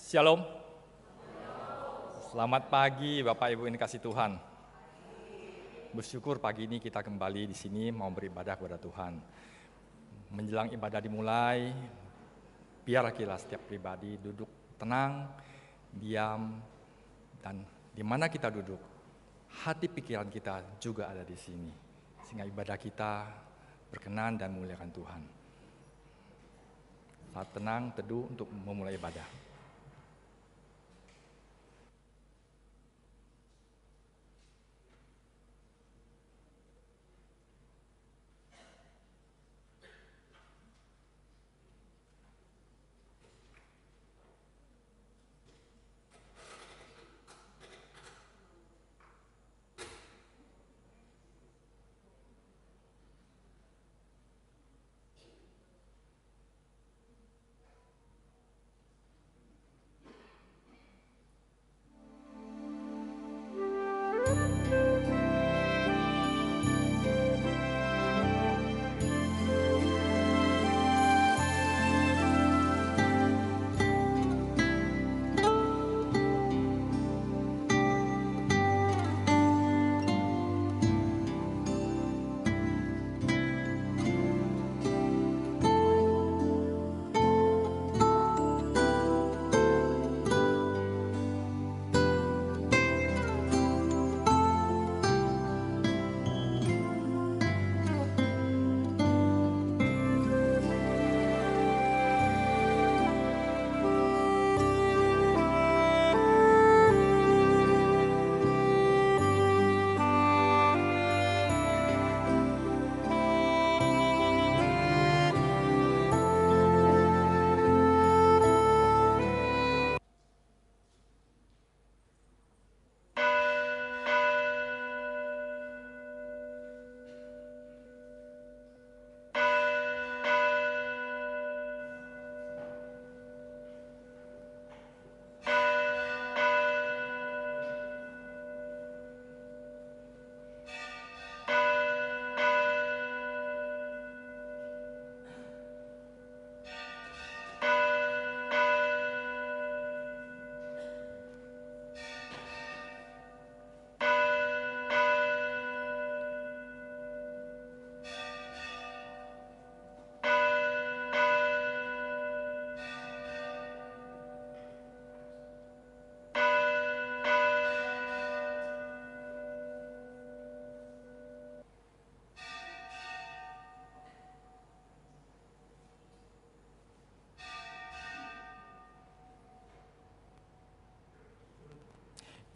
Shalom. Selamat pagi Bapak Ibu yang dikasih Tuhan. Bersyukur pagi ini kita kembali di sini mau beribadah kepada Tuhan. Menjelang ibadah dimulai, biarlah kita setiap pribadi duduk tenang, diam, dan di mana kita duduk, hati pikiran kita juga ada di sini. Sehingga ibadah kita berkenan dan memuliakan Tuhan. Saat tenang, teduh untuk memulai ibadah.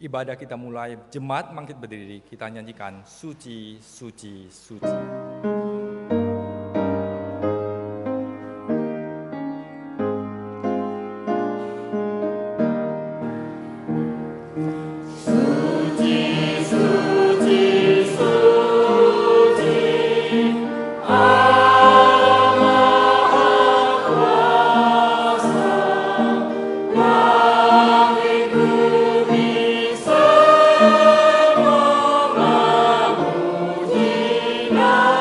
Ibadah kita mulai, jemaat bangkit berdiri, kita nyanyikan Suci, Suci, Suci. Now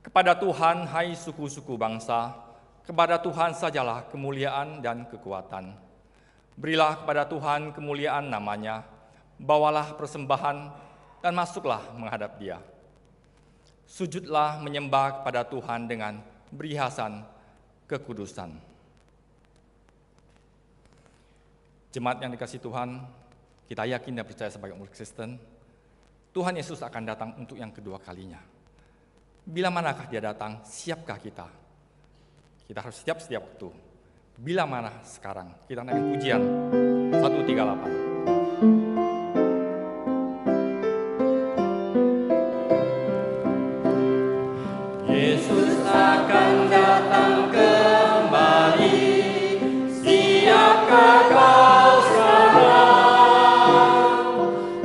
Kepada Tuhan, hai suku-suku bangsa, kepada Tuhan sajalah kemuliaan dan kekuatan. Berilah kepada Tuhan kemuliaan namanya, bawalah persembahan dan masuklah menghadap Dia. Sujudlah menyembah kepada Tuhan dengan berihasan kekudusan. Jemaat yang dikasihi Tuhan, kita yakin dan percaya sebagai umat Kristen, Tuhan Yesus akan datang untuk yang kedua kalinya. Bila manakah Dia datang, siapkah kita? Kita harus siap setiap waktu. Bila mana sekarang? Kita naikkan pujian 138. Yesus akan datang kembali, siapkah kau sekarang?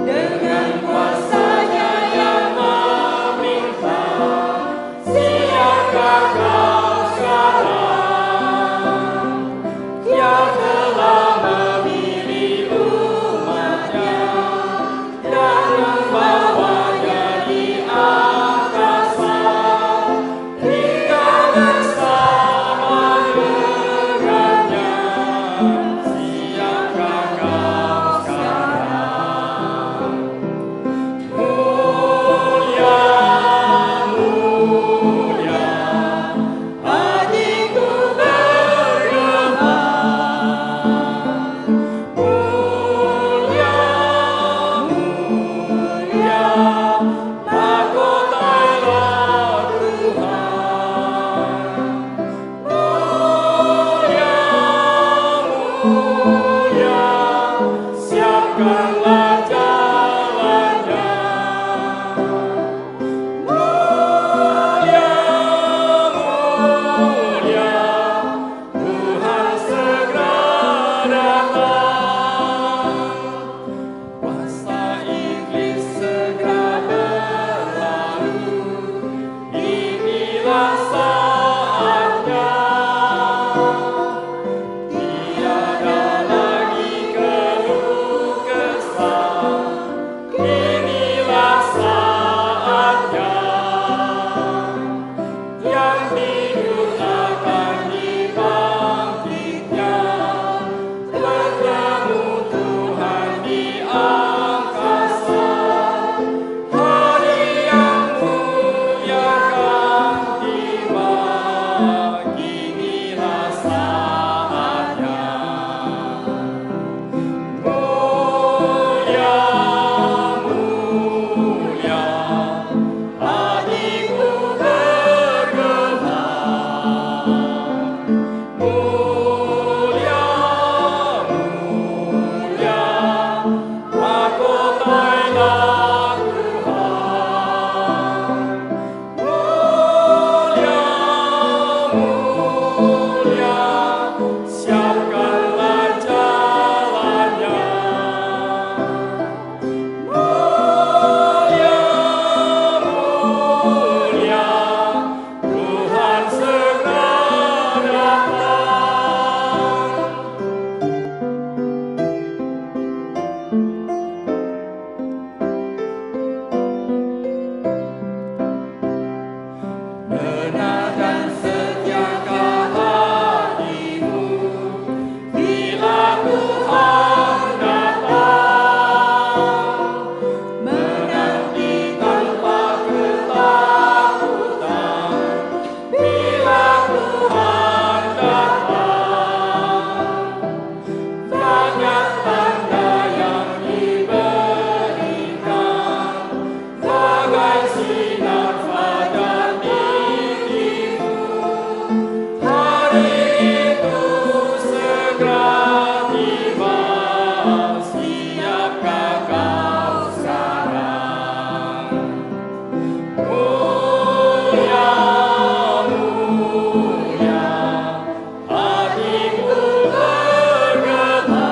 Dengan kuasa-Nya yang melimpah, siapkah kau sekarang? Dia telah memilih umat-Nya dan membawanya di angkasa, hingga bersama dengannya. Siapkah kau sekarang? Mulia, mulia, hatiku bergema. Mulia, mulia, mahkotanya Tuhan. Mulia, mulia, siapkanlah jalannya. Mulia, mulia, Tuhan segera datang. Kuasa iblis segera berlalu, inilah saatnya. Tiada lagi keluh kesah, inilah saatnya. Yang hidup akan dibangkitnya, bertemu Tuhan di angkasa. Hari yang mulia akan tiba, inilah saatnya. Mulia, mulia, hatiku bergema. Mulia, mulia, mahkotanya Tuhan. Mulia, mulia, siapkanlah jalannya. Mulia, mulia, Tuhan segera datang. Benar dan setiakah hatimu bila Tuhan datang? Menanti tanpa ketakutan bila Tuhan datang. Banyak tanda yang diberikan, bagai sinar fajar dirimu. Hari itu segera tiba, siapkah kau sekarang? Mulia, mulia, hatiku bergema.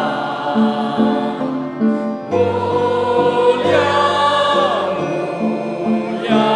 Mulia, mulia,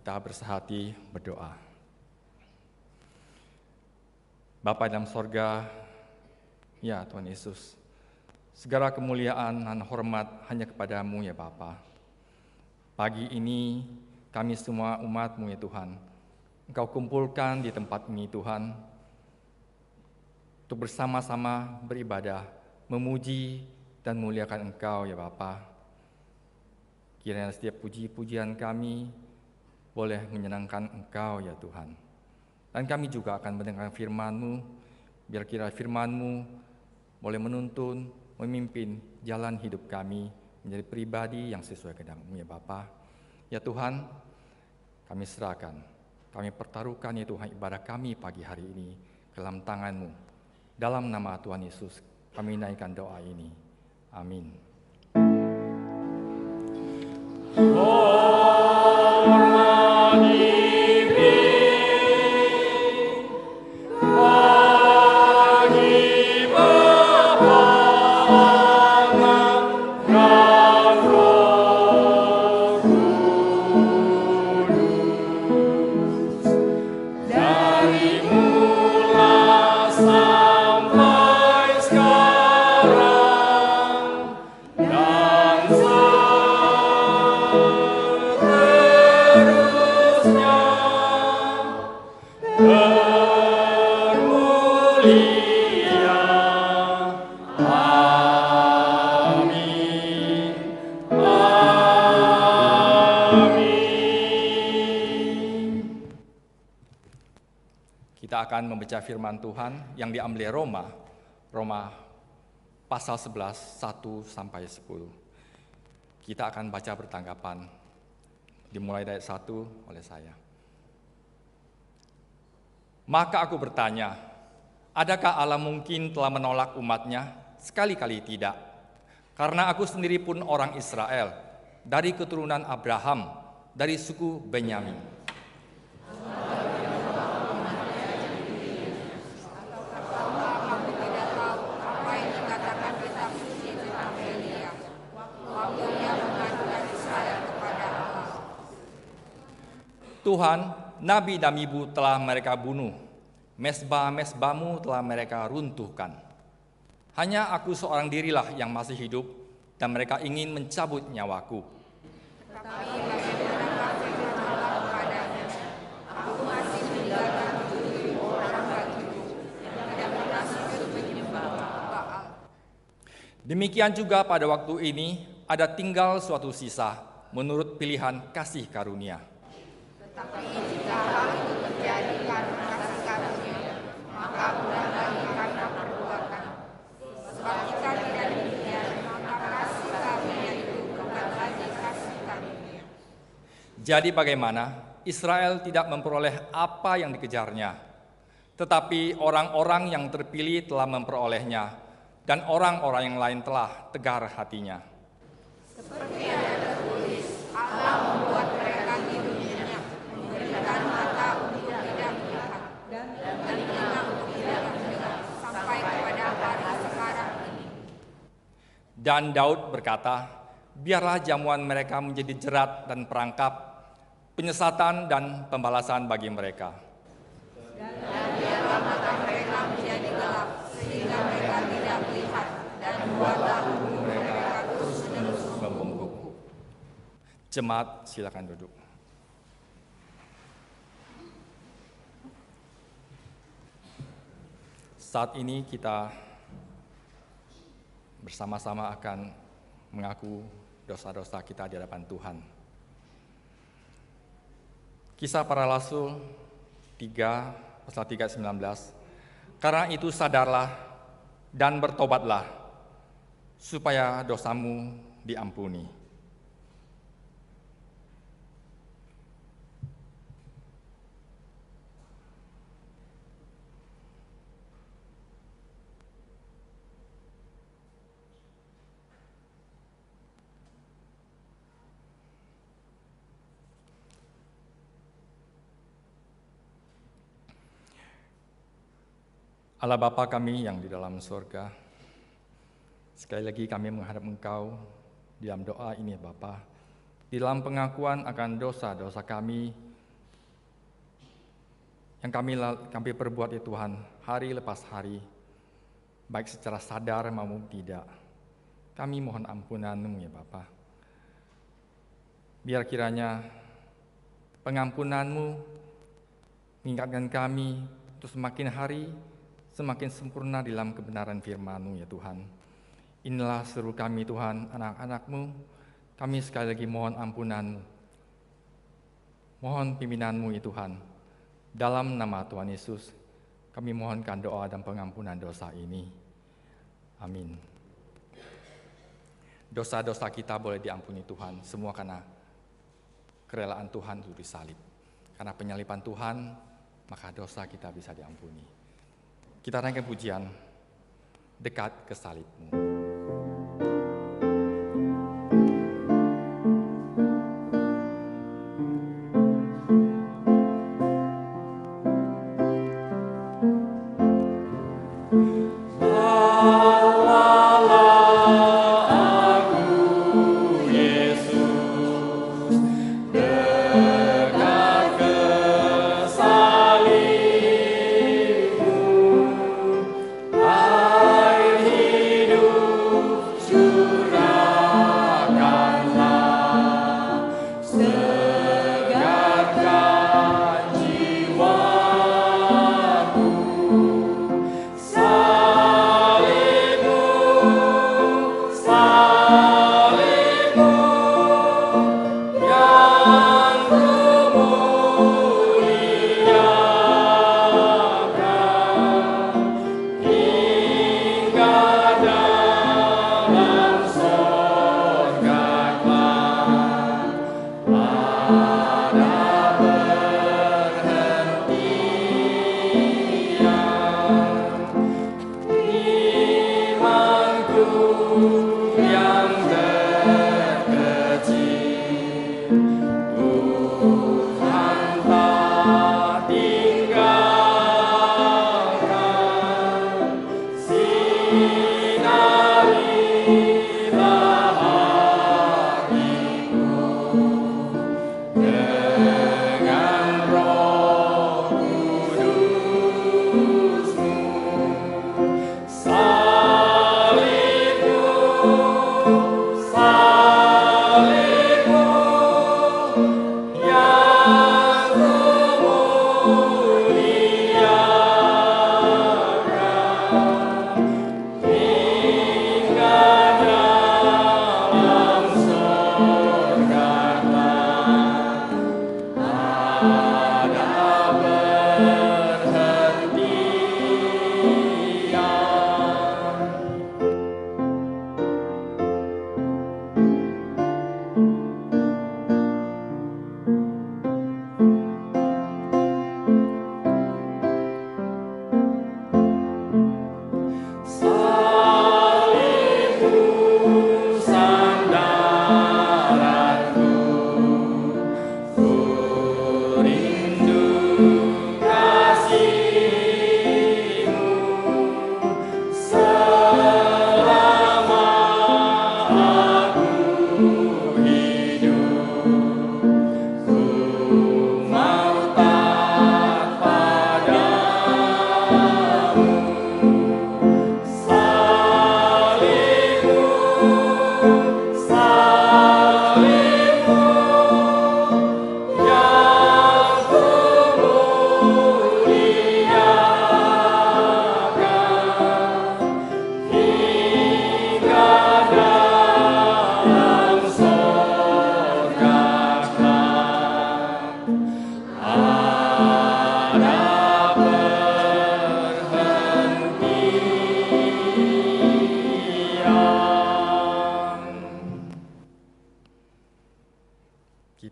kita bersehati berdoa. Bapa dalam sorga, ya Tuhan Yesus, segala kemuliaan dan hormat hanya kepadamu ya Bapa. Pagi ini kami semua umat-Mu ya Tuhan, Engkau kumpulkan di tempat ini Tuhan, untuk bersama-sama beribadah, memuji dan muliakan Engkau ya Bapa. Kiranya setiap puji-pujian kami boleh menyenangkan Engkau ya Tuhan. Dan kami juga akan mendengar firman-Mu, biar kira firman-Mu boleh menuntun, memimpin jalan hidup kami menjadi pribadi yang sesuai kehendak-Mu ya Bapa. Ya Tuhan, kami serahkan, kami pertaruhkan ya Tuhan ibadah kami pagi hari ini ke dalam tangan-Mu. Dalam nama Tuhan Yesus, kami naikkan doa ini. Amin. Kita akan membaca firman Tuhan yang diambil Roma pasal 11, 1-10. Kita akan baca bertanggapan, dimulai dari 1 oleh saya. Maka aku bertanya, adakah Allah mungkin telah menolak umatnya? Sekali-kali tidak. Karena aku sendiri pun orang Israel, dari keturunan Abraham, dari suku Benyamin. Tuhan, nabi dan ibu telah mereka bunuh, mesbah-mesbahmu telah mereka runtuhkan. Hanya aku seorang dirilah yang masih hidup, dan mereka ingin mencabut nyawaku. Tetapi bagaimanakah firman Allah kepadanya, aku masih meninggalkan 7.000 orang bagiku, yang tidak pernah sujud menyembah Baal. Demikian juga pada waktu ini, ada tinggal suatu sisa, menurut pilihan kasih karunia. Tapi jika hal itu terjadi karena kasih karunia, maka bukan lagi karena perbuatan. Sebab jika tidak demikian, maka kasih karunia itu bukan lagi kasih karunia. Jadi bagaimana? Israel tidak memperoleh apa yang dikejarnya, tetapi orang-orang yang terpilih telah memperolehnya, dan orang-orang yang lain telah tegar hatinya. Seperti ada tertulis, Allah membuat mereka hidup nyenyak, memberikan mata untuk tidak melihat, dan telinga untuk tidak mendengar, sampai kepada hari sekarang ini. Dan Daud berkata, biarlah jamuan mereka menjadi jerat dan perangkap, penyesatan dan pembalasan bagi mereka. Dan biarlah mata mereka menjadi gelap, sehingga mereka tidak melihat, dan buatlah tubuh mereka terus-menerus membungkuk. Jemaat, silakan duduk. Saat ini kita bersama-sama akan mengaku dosa-dosa kita di hadapan Tuhan. Kisah para Rasul 3, pasal 3, 19. Karena itu sadarlah dan bertobatlah, supaya dosamu diampuni. Allah Bapa kami yang di dalam surga, sekali lagi kami menghadap Engkau di dalam doa ini Bapa, di dalam pengakuan akan dosa-dosa kami yang kami perbuat ya Tuhan, hari lepas hari, baik secara sadar maupun tidak. Kami mohon ampunan-Mu ya Bapa. Biar kiranya pengampunan-Mu mengingatkan kami untuk semakin hari semakin sempurna dalam kebenaran firman-Mu ya Tuhan. Inilah seru kami Tuhan, anak-anak-Mu. Kami sekali lagi mohon ampunan-Mu. Mohon pimpinan-Mu ya Tuhan. Dalam nama Tuhan Yesus, kami mohonkan doa dan pengampunan dosa ini. Amin. Dosa-dosa kita boleh diampuni Tuhan, semua karena kerelaan Tuhan untuk disalib. Karena penyaliban Tuhan, maka dosa kita bisa diampuni. Kita naikkan pujian, dekat ke salib-Mu.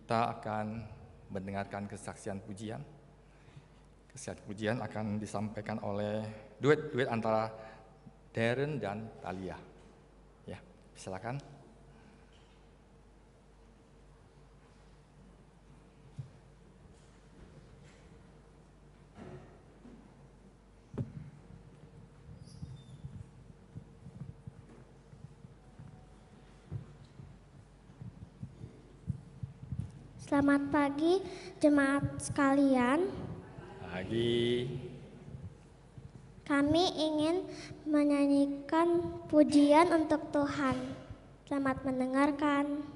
Kita akan mendengarkan kesaksian pujian. Kesaksian pujian akan disampaikan oleh duet antara Darren dan Thalia. Ya, silakan. Selamat pagi jemaat sekalian. Pagi. Kami ingin menyanyikan pujian untuk Tuhan. Selamat mendengarkan.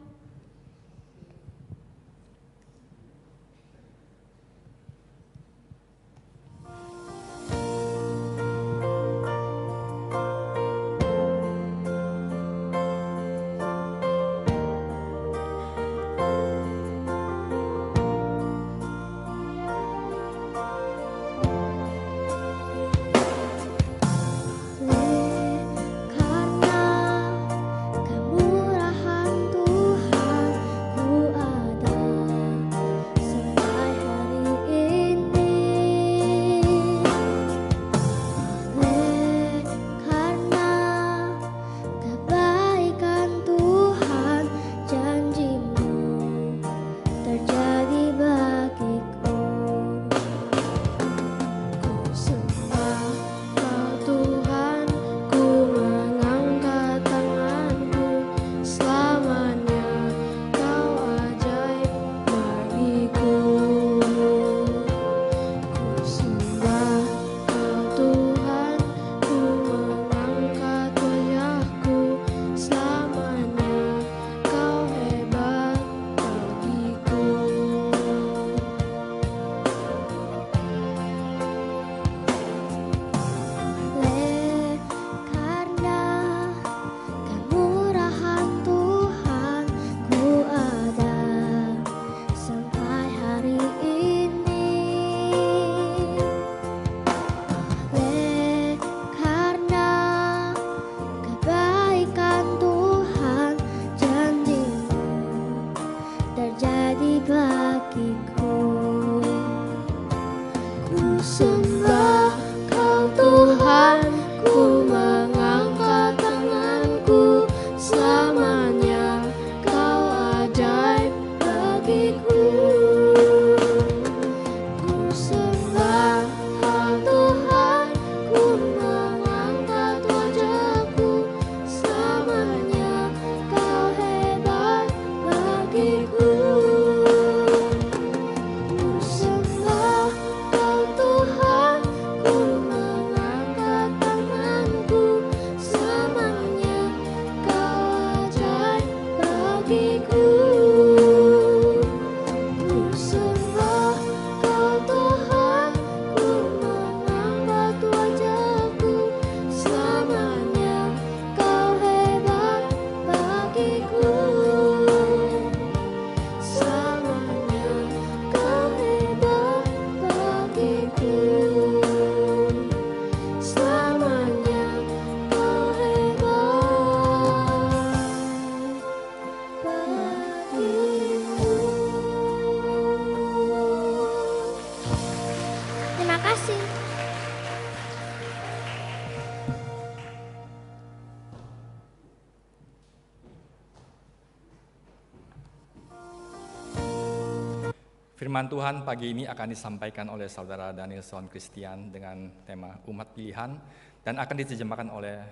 Firman Tuhan pagi ini akan disampaikan oleh Saudara Danielson Christian dengan tema umat pilihan dan akan diterjemahkan oleh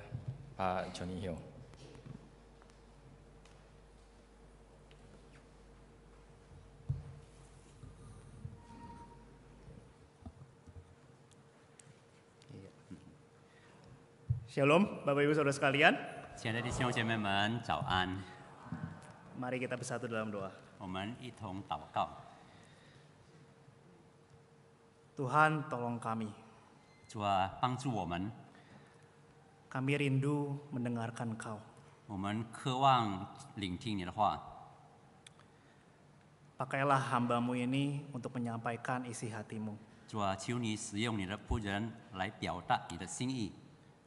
Pak Johnny Hyo. Shalom, Bapak Ibu Saudara sekalian. 亲爱的弟兄姐妹们，早安！ Mari kita bersatu dalam doa. 我们一同祷告。 Tuhan, tolong kami. 主啊，帮助我们， Kami rindu mendengarkan Kau. 我们渴望聆听你的话。 Pakailah hamba-Mu ini untuk menyampaikan isi hati-Mu. 主啊，求你使用你的仆人来表达你的心意。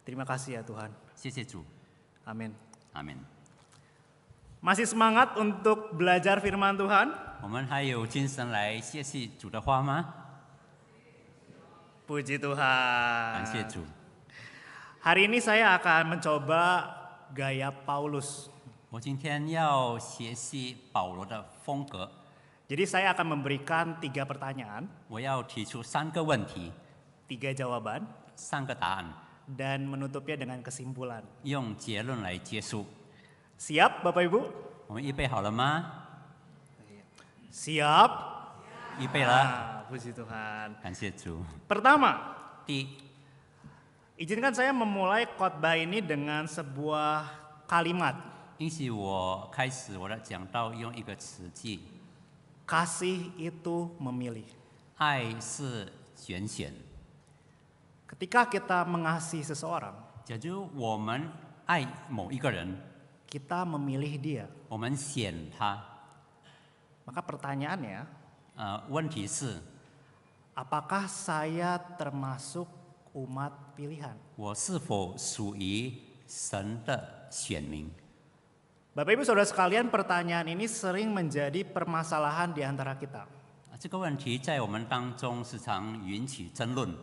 Terima kasih ya Tuhan. 谢谢主， Amin. 阿门。 Masih semangat untuk belajar firman Tuhan? 我们还有精神来学习主的话吗？ Puji Tuhan. 感谢主。 Hari ini saya akan mencoba gaya Paulus. 我今天要学习保罗的风格， Jadi saya akan memberikan 3 pertanyaan, 我要提出3个问题， 3 jawaban, 3个答案， dan menutupnya dengan kesimpulan. 用结论来结束。 Siap Bapak Ibu? 我们预备好了吗？ Siap. 预预备了， Puji Tuhan. 感谢主。 Pertama, 第一， izinkan saya memulai khotbah ini dengan sebuah kalimat. 允许我开始我的讲道，用一个词句： Kasih itu memilih. 爱是拣选。 Ketika kita mengasihi seseorang, 假如我们爱某一个人， kita memilih dia. 我们选他， Maka pertanyaannya, 问题是 apakah saya termasuk umat pilihan? 我是否属于神的选民？ Bapak Ibu Saudara sekalian, pertanyaan ini sering menjadi permasalahan di antara kita. 这个问题在我们当中时常引起争论。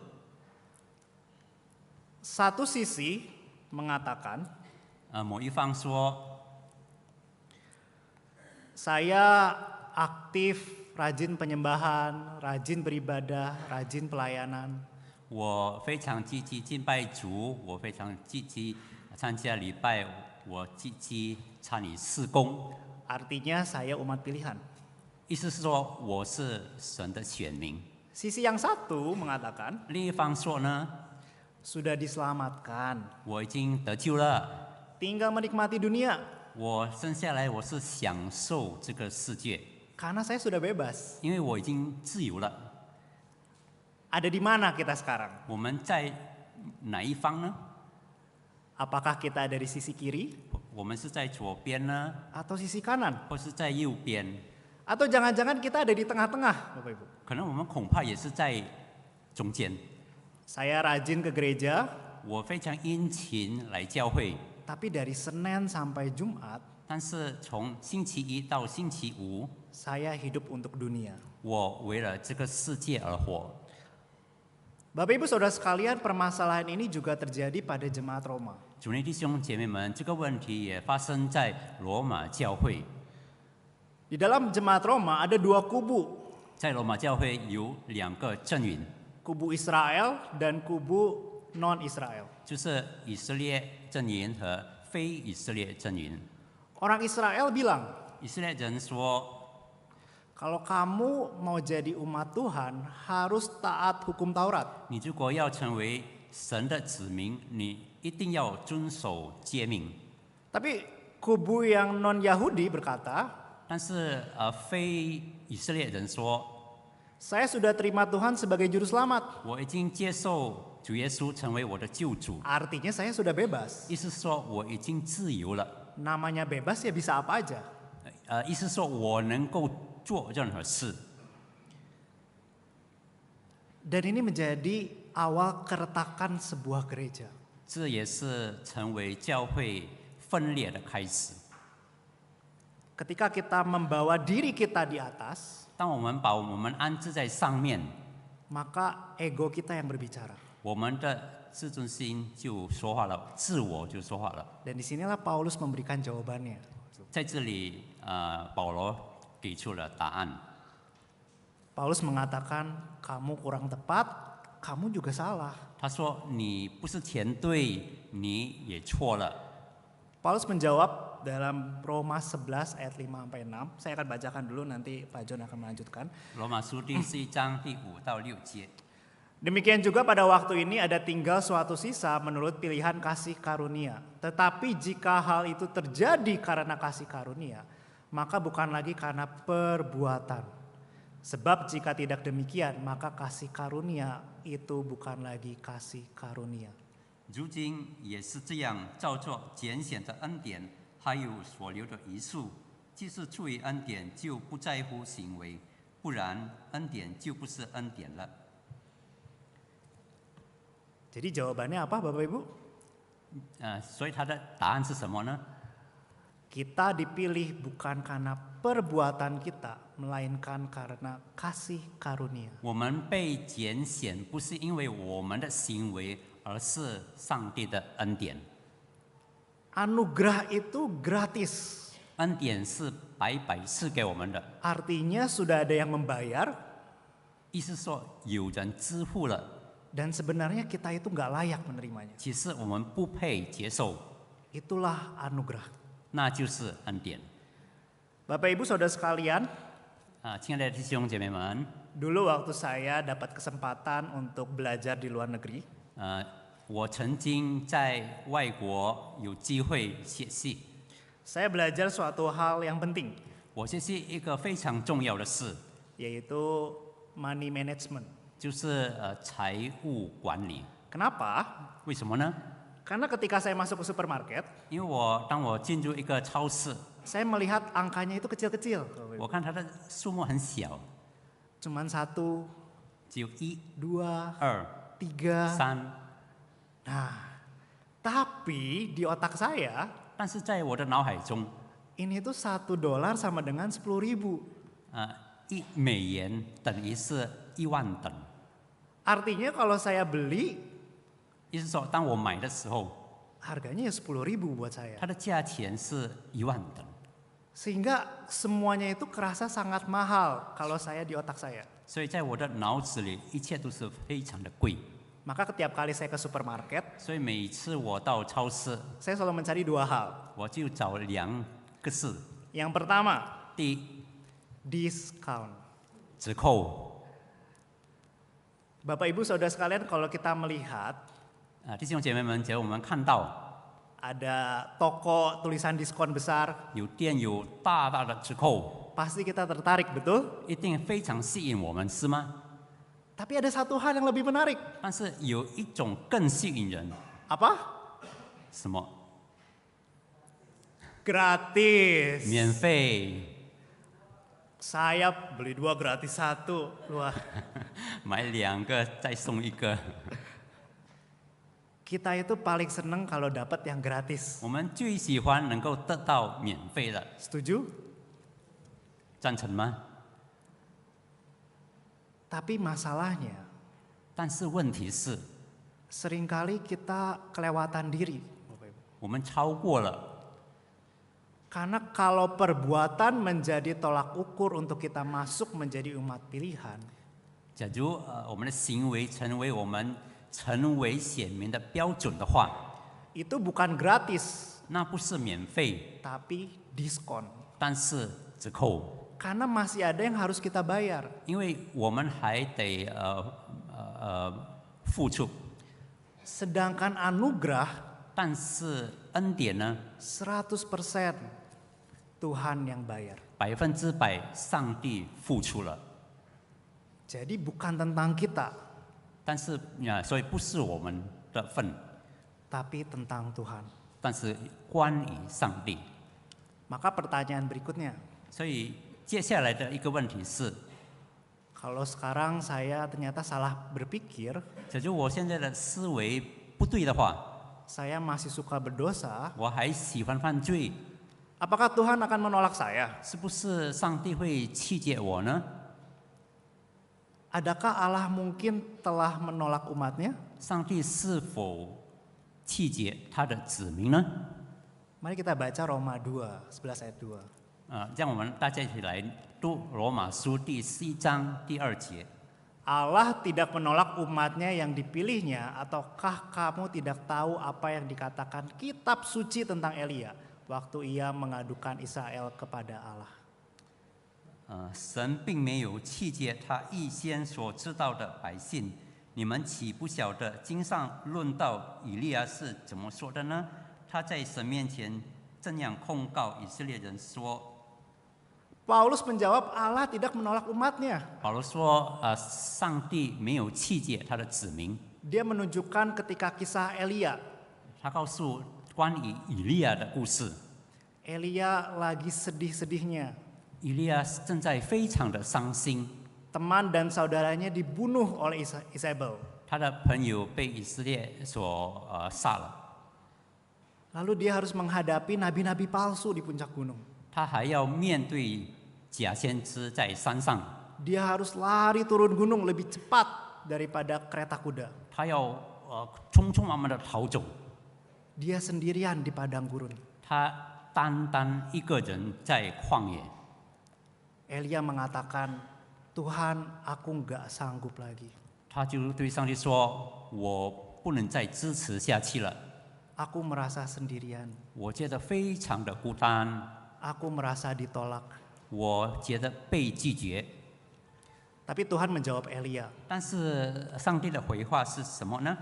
Satu sisi mengatakan, 某一方说， saya aktif, rajin penyembahan, rajin beribadah, rajin pelayanan. 我非常积极敬拜主，我非常积极参加礼拜，我积极参与事工。 Artinya saya umat pilihan. 意思是说我是神的选民。 Sisi yang satu mengatakan, 另一方说呢， sudah diselamatkan, 我已经得救了， tinggal menikmati dunia. 我生下来我是享受这个世界， Karena saya sudah bebas. 因为我已经自由了。 Ada di mana kita sekarang? 我们在哪一方呢？ Apakah kita ada di sisi kiri 我们是在左边呢， atau sisi kanan? 或是在右边？ Atau jangan-jangan kita ada di tengah-tengah, Bapak Ibu? 可能我们恐怕也是在中间。 Saya rajin ke gereja, 我非常殷勤来教会， tapi dari Senin sampai Jumat, 但是从星期一到星期五， saya hidup untuk dunia. 我为了这个世界而活。 Bapak Ibu Saudara sekalian, permasalahan ini juga terjadi pada jemaat Roma. 主内弟兄姐妹们，这个问题也发生在罗马教会。 Di dalam jemaat Roma ada dua kubu, 在罗马教会有两个阵营， kubu Israel dan kubu non-Israel. 就是以色列阵营和非以色列阵营。 Orang Israel bilang, 以色列人说， kalau kamu mau jadi umat Tuhan, harus taat hukum Taurat. 你如果要成为神的子民，你一定要遵守诫命。 Tapi kubu yang non-Yahudi berkata, 但是非以色列人说， saya sudah terima Tuhan sebagai juru selamat. 我已经接受主耶稣成为我的救主， Artinya saya sudah bebas. 意思是说我已经自由了。 Namanya bebas ya bisa apa aja. 意思是说我能够做任何事。 Dan ini menjadi awal keretakan sebuah gereja. 这也是成为教会分裂的开始。 Ketika kita membawa diri kita di atas, 当我们把我们安置在上面， maka ego kita yang berbicara. 我们的自尊心就说话了，自我就说话了。 Dan disinilah Paulus memberikan jawabannya. 在这里，保罗给出了答案。 Paulus mengatakan, kamu kurang tepat, kamu juga salah. 他说：“你不是全对，你也错了。” Paulus menjawab dalam Roma 11 ayat 5-6. Saya akan bacakan dulu, nanti Pak John akan melanjutkan. 罗马书第11章第5到6节。 Demikian juga pada waktu ini ada tinggal suatu sisa menurut pilihan kasih karunia. Tetapi jika hal itu terjadi karena kasih karunia, maka bukan lagi karena perbuatan. Sebab jika tidak demikian, maka kasih karunia itu bukan lagi kasih karunia. 如今也是这样，照着拣选的恩典，还有所留的遗数，既是出于恩典，就不在乎行为，不然恩典就不是恩典了。 Jadi jawabannya apa Bapak Ibu? 所以他的答案是什么呢？ Kita dipilih bukan karena perbuatan kita, melainkan karena kasih karunia. 我们被拣选，不是因为我们的行为，而是上帝的恩典。 Anugerah itu gratis. 恩典是白白赐给我们的， Artinya sudah ada yang membayar, 意思说有人支付了， dan sebenarnya kita itu nggak layak menerimanya. 其实我们不配接受， Itulah anugerah. 那就是恩典。 Bapak Ibu Saudara sekalian, 亲爱的弟兄姐妹们， Dulu waktu saya dapat kesempatan untuk belajar di luar negeri, 我曾经在外国有机会学习， saya belajar suatu hal yang penting, 我学习一个非常重要的事， yaitu money management. 就是财务管理。 Kenapa? 为什么呢？ Karena ketika saya masuk ke supermarket, 因为当我进入一个超市， saya melihat angkanya itu kecil-kecil. 我看它的数目很小， Cuman 1, 只有1、 2, 2、 3. 3。 Nah, tapi di otak saya, 但是在我的脑海中， ini tuh $1 sama dengan 10.000. 1美元等于是1万等。 Artinya kalau saya beli, 意思说，当我买的时候， harganya ya 10.000 buat saya. 它的价钱是1万等， Sehingga semuanya itu kerasa sangat mahal kalau saya di otak saya. 所以在我的脑子里，一切都是非常的贵。 Maka setiap kali saya ke supermarket, 所以每次我到超市， saya selalu mencari 2 hal. 我就找2个事： Yang pertama, 第一， diskon. 折扣。 Bapak Ibu Saudara sekalian, kalau kita melihat 弟兄姐妹们，假如我们看到 ada toko tulisan diskon besar, 有店有大大的折扣， pasti kita tertarik, betul? 一定非常吸引我们，是吗？ Tapi ada satu hal yang lebih menarik. 但是有一种更吸引人， Apa? 什么？ Gratis. 免费， Saya beli 2 gratis 1. Wah, 买2个再送1个。 kita itu paling seneng kalau dapat yang gratis. 我们最喜欢能够得到免费的， Setuju? 赞成吗？ Tapi masalahnya, 但是问题是， seringkali kita kelewatan diri. 我们超过了， Karena kalau perbuatan menjadi tolak ukur untuk kita masuk menjadi umat pilihan, 假如我们的行为成为显明的标准的话， itu bukan gratis, 那不是免费， tapi diskon. 但是折扣， Karena masih ada yang harus kita bayar. 因为我们还得付出， Sedangkan anugerah 但是恩典呢， 100% Tuhan yang bayar. 100%上帝付出了， Jadi bukan tentang kita, 但是所以不是我们的份， tapi tentang Tuhan. 但是关于上帝。 Maka pertanyaan berikutnya, 所以接下来的一个问题是， kalau sekarang saya ternyata salah berpikir, 假如我现在的思维不对的话， saya masih suka berdosa, 我还喜欢犯罪， apakah Tuhan akan menolak saya? 是不是上帝会弃绝我呢？ Adakah Allah mungkin telah menolak umatnya? 上帝是否弃绝他的子民呢？ Mari kita baca Roma 2, 11 ayat 2. 让我们大家一起来读罗马书第11章第2节。 Allah tidak menolak umatnya yang dipilihnya, ataukah kamu tidak tahu apa yang dikatakan kitab suci tentang Elia waktu ia mengadukan Israel kepada Allah? 神并没有弃绝他预先所知道的百姓，你们岂不晓得经上论到以利亚是怎么说的呢？他在神面前这样控告以色列人说。 Paulus menjawab Allah tidak menolak umatnya. 保罗说：“上帝没有弃绝他的子民。 Dia menunjukkan ketika kisah Elia. 他告诉关于以利亚的故事。 Elia lagi sedih-sedihnya. 以利亚正在非常的伤心， Teman dan saudaranya dibunuh oleh Isabel. 他的朋友被以色列所杀了， Lalu dia harus menghadapi nabi-nabi palsu di puncak gunung. 他还要面对假先知在山上， Dia harus lari turun gunung lebih cepat daripada kereta kuda. 他要匆匆忙忙的逃走， Dia sendirian di padang gurun. 他单单一个人在旷野。 Elia mengatakan, Tuhan, aku nggak sanggup lagi. 他就对上帝说：“我不能再支持下去了， Aku merasa sendirian. 我觉得非常的孤单， Aku merasa ditolak. 我觉得被拒绝。 Tapi Tuhan menjawab Elia, 但是上帝的回话是什么呢？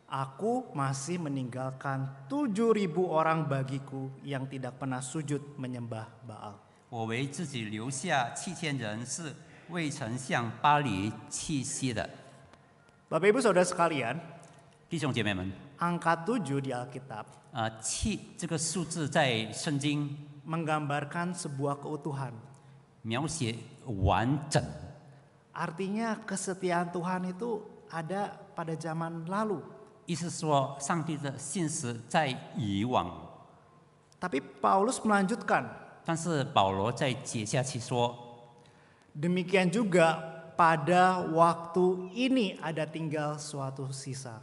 Aku masih meninggalkan 7.000 orang bagiku yang tidak pernah sujud menyembah Baal. 我为自己留下7000人，是未曾向巴黎弃息的。 Bapak Ibu Saudara sekalian, 弟兄姐妹们， angka 7 di Alkitab 7这个数字在圣经 menggambarkan sebuah keutuhan. 描写完整， Artinya kesetiaan Tuhan itu ada pada zaman lalu. 意思说上帝的信实在以往。 Tapi Paulus melanjutkan, 但是保罗在接下去说， demikian juga pada waktu ini ada tinggal suatu sisa.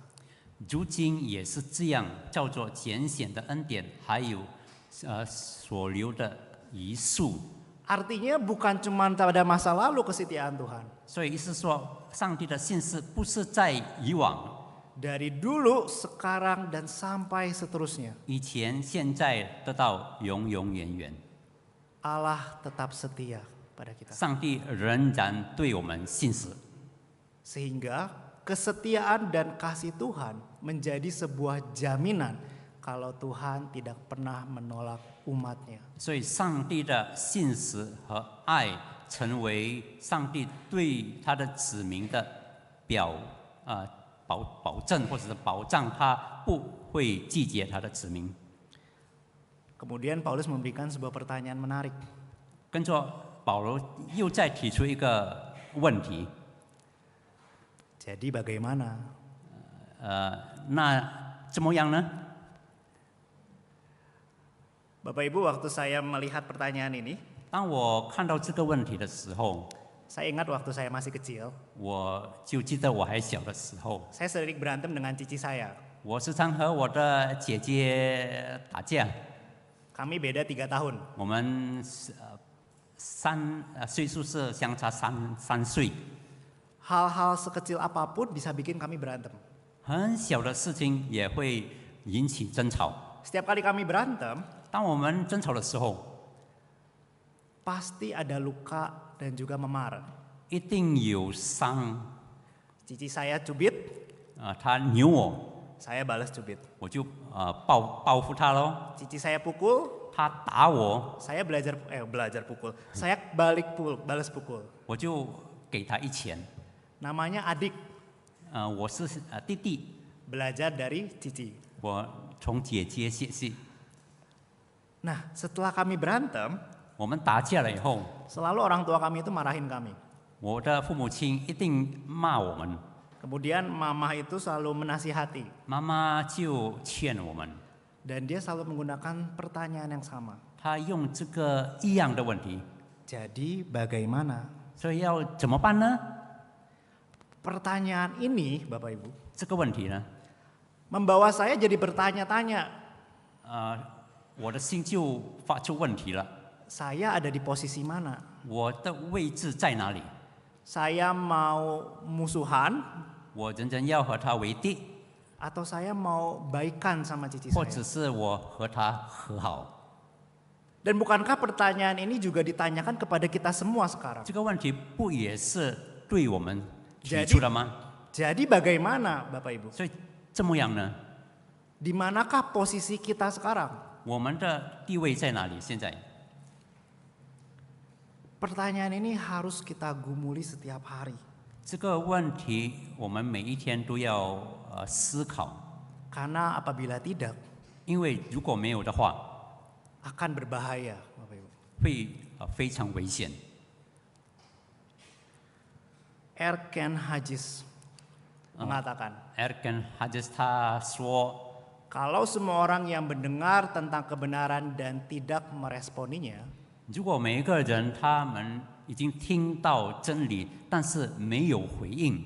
如今也是这样，叫做拣选的恩典，还有所留的遗数。 Artinya bukan cuma pada masa lalu kesetiaan Tuhan. 所以意思说，上帝的信实不是在以往， Dari dulu, sekarang, dan sampai seterusnya. 以前、现在得到永永远远。 Allah tetap setia pada kita. 上帝仍然对我们信实， Sehingga kesetiaan dan kasih Tuhan menjadi sebuah jaminan kalau Tuhan tidak pernah menolak umatnya. 所以上帝的信实和爱成为上帝对他的子民的保证或者是保障，他不会拒绝他的子民。 Kemudian Paulus memberikan sebuah pertanyaan menarik. 跟着保罗又再提出一个问题， Jadi bagaimana? 那怎么样呢？ Bapak Ibu, waktu saya melihat pertanyaan ini, 当我看到这个问题的时候， saya ingat waktu saya masih kecil, 我就记得我还小的时候， saya sering berantem dengan cici saya. 我时常和我的姐姐打架。 Kami beda 3 tahun. 我们岁数是相差三岁， Hal-hal sekecil apapun bisa bikin kami berantem. 很小的事情也会引起争吵。 Setiap kali kami berantem, 当我们争吵的时候， pasti ada luka dan juga memar. 一定有伤。 Cici saya cubit, 他扭我， saya balas cubit. 我就报复他咯。 Cici saya pukul, 他打我， saya belajar pukul. Saya balas pukul. 我就给他1拳。 Namanya adik, 我是弟弟， belajar dari cici. 我从姐姐学习。 Nah, setelah kami berantem, 我们打架了以后， selalu orang tua kami itu marahin kami. 我的父母亲一定骂我们， Kemudian mama itu selalu menasihati. 妈妈就劝我们。 Dan dia selalu menggunakan pertanyaan yang sama. 他用这个一样的问题， Jadi bagaimana? 所以要怎么办呢？ Pertanyaan ini, Bapak Ibu, 这个问题呢， membawa saya jadi bertanya-tanya. 我的心就发出问题了。 Saya ada di posisi mana? 我的位置在哪里？ Saya mau musuhan 我仍然要和他为敌， atau saya mau baikan sama cici 或者 saya? 是我和他和好？ Dan bukankah pertanyaan ini juga ditanyakan kepada kita semua sekarang? 这个问题不也是对我们提 Jadi, 出的吗？ jadi bagaimana Bapak Ibu? 所以怎么样呢？ Di manakah posisi kita sekarang? 我们的地位在哪里？现在 Pertanyaan ini harus kita gumuli setiap hari. 这个问题，我们每一天都要思考， Karena apabila tidak, 因为如果没有的话， akan berbahaya Bapak Ibu. 会非常危险。 Erken Hajis mengatakan, Erkan Hadis 他说， kalau semua orang yang mendengar tentang kebenaran dan tidak meresponinya, 如果每一个人他们已经听到真理，但是没有回应，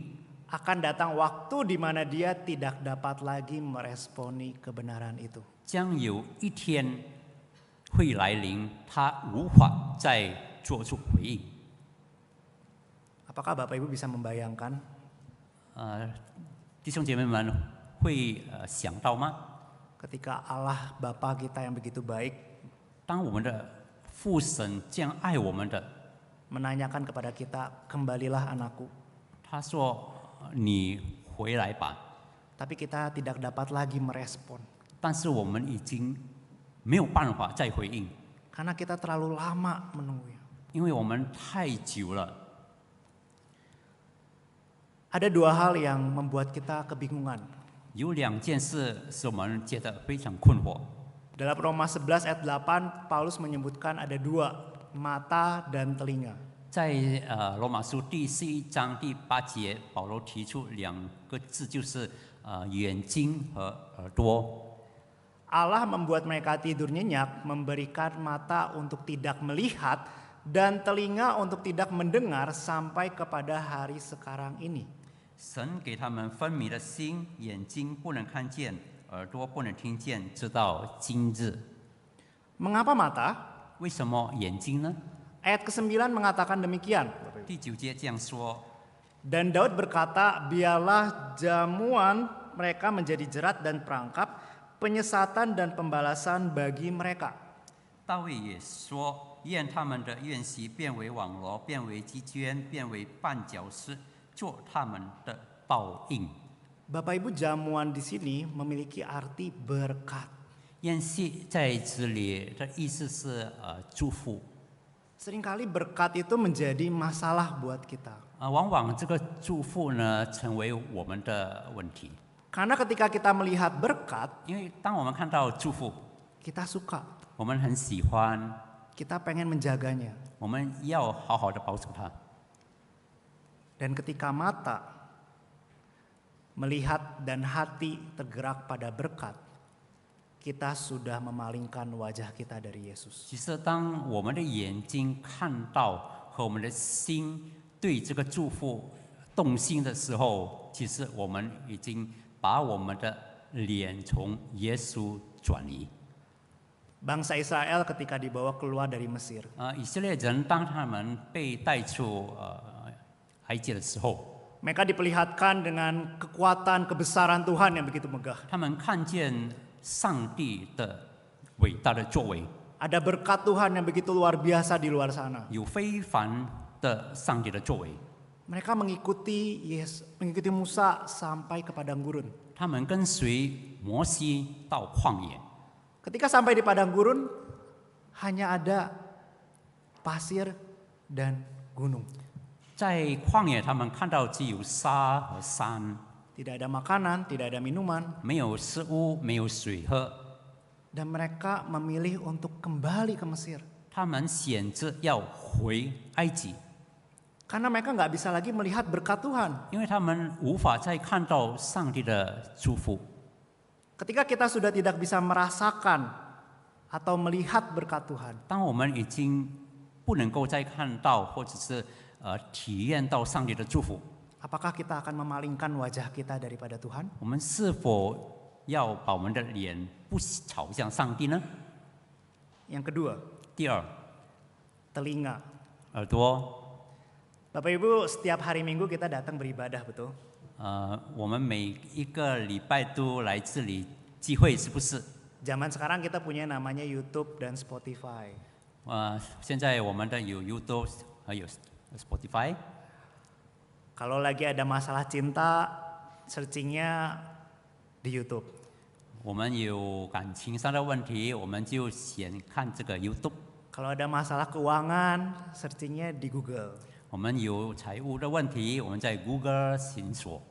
akan datang waktu di mana dia tidak dapat lagi meresponi kebenaran itu. 将有一天会来临，他无法再做出回应。 Apakah Bapak Ibu bisa membayangkan 弟兄姐妹们会想到吗？ ketika Allah Bapa kita yang begitu baik 当我们的父神这样爱我们的， menanyakan kepada kita, kembalilah anakku. 他说你回来吧。 Tapi kita tidak dapat lagi merespon. 但是我们已经没有办法再回应， Karena kita terlalu lama menunggunya. 因为我们太久了。 Ada dua hal yang membuat kita kebingungan. 有2件事使我们觉得非常困惑。 Dalam Roma 11 ayat 8, Paulus menyebutkan ada dua, mata dan telinga. 在罗马书第11章第8节，保罗提出2个字，就是眼睛和耳朵。 Allah membuat mereka tidur nyenyak, memberikan mata untuk tidak melihat dan telinga untuk tidak mendengar sampai kepada hari sekarang ini. 神给他们分明的心，眼睛不能看见，耳朵不能听见，直到今日。 Mengapa mata? 为什么眼睛呢？ Ayat ke-9 mengatakan demikian. 第9节这样说。 Dan Daud berkata, biarlah jamuan mereka menjadi jerat dan perangkap, penyesatan dan pembalasan bagi mereka. 大卫也说：“愿他们的宴席变为网罗，变为鸡圈，变为绊脚石，做他们的报应。” Bapak Ibu, jamuan di sini memiliki arti berkat. 宴席在这里的意思是祝福。 Seringkali berkat itu menjadi masalah buat kita. 往往这个祝福呢，成为我们的问题。 Karena ketika kita melihat berkat, 因为当我们看到祝福， kita suka, 我们很喜欢， kita pengen menjaganya. 我们要好好的保守它。 Dan ketika mata melihat dan hati tergerak pada berkat, kita sudah memalingkan wajah kita dari Yesus. 其实，当我们的眼睛看到和我们的心对这个祝福动心的时候，其实我们已经把我们的脸从耶稣转移。 Bangsa Israel ketika dibawa keluar dari Mesir, 以色列人当他们被带出埃及的时候， mereka diperlihatkan dengan kekuatan kebesaran Tuhan yang begitu megah. 他们看见上帝的伟大的作为， Ada berkat Tuhan yang begitu luar biasa di luar sana. 有非凡的上帝的作为。 Mereka mengikuti Musa sampai ke padang gurun. 他们跟随摩西到旷野， Ketika sampai di padang gurun, hanya ada pasir dan gunung. 在旷野他们看到只有沙和山， Tidak ada makanan, tidak ada minuman. 没有食物，没有水喝。 Dan mereka memilih untuk kembali ke Mesir. 他们选择要回埃及， Karena mereka nggak bisa lagi melihat berkat Tuhan. 因为他们无法再看到上帝的祝福。 Ketika kita sudah tidak bisa merasakan atau melihat berkat Tuhan, 当我们已经不能够再看到或者是体验到上帝的祝福， apakah kita akan memalingkan wajah kita daripada Tuhan? 我们是否要把我们的脸不朝向上帝呢？ Yang kedua, 第二， telinga. 耳朵。 Bapak Ibu, setiap hari Minggu kita datang beribadah, betul? 我们每一个礼拜都来这里聚会，是不是？ Zaman sekarang kita punya namanya YouTube dan Spotify. 现在我们的有 YouTube 还有 Spotify。 Kalau lagi ada masalah cinta, searchingnya di YouTube. 我们有感情上的问题，我们就先看这个 YouTube。 Kalau ada masalah keuangan, searchingnya di Google. 我们有财务的问题，我们在 Google 寻索。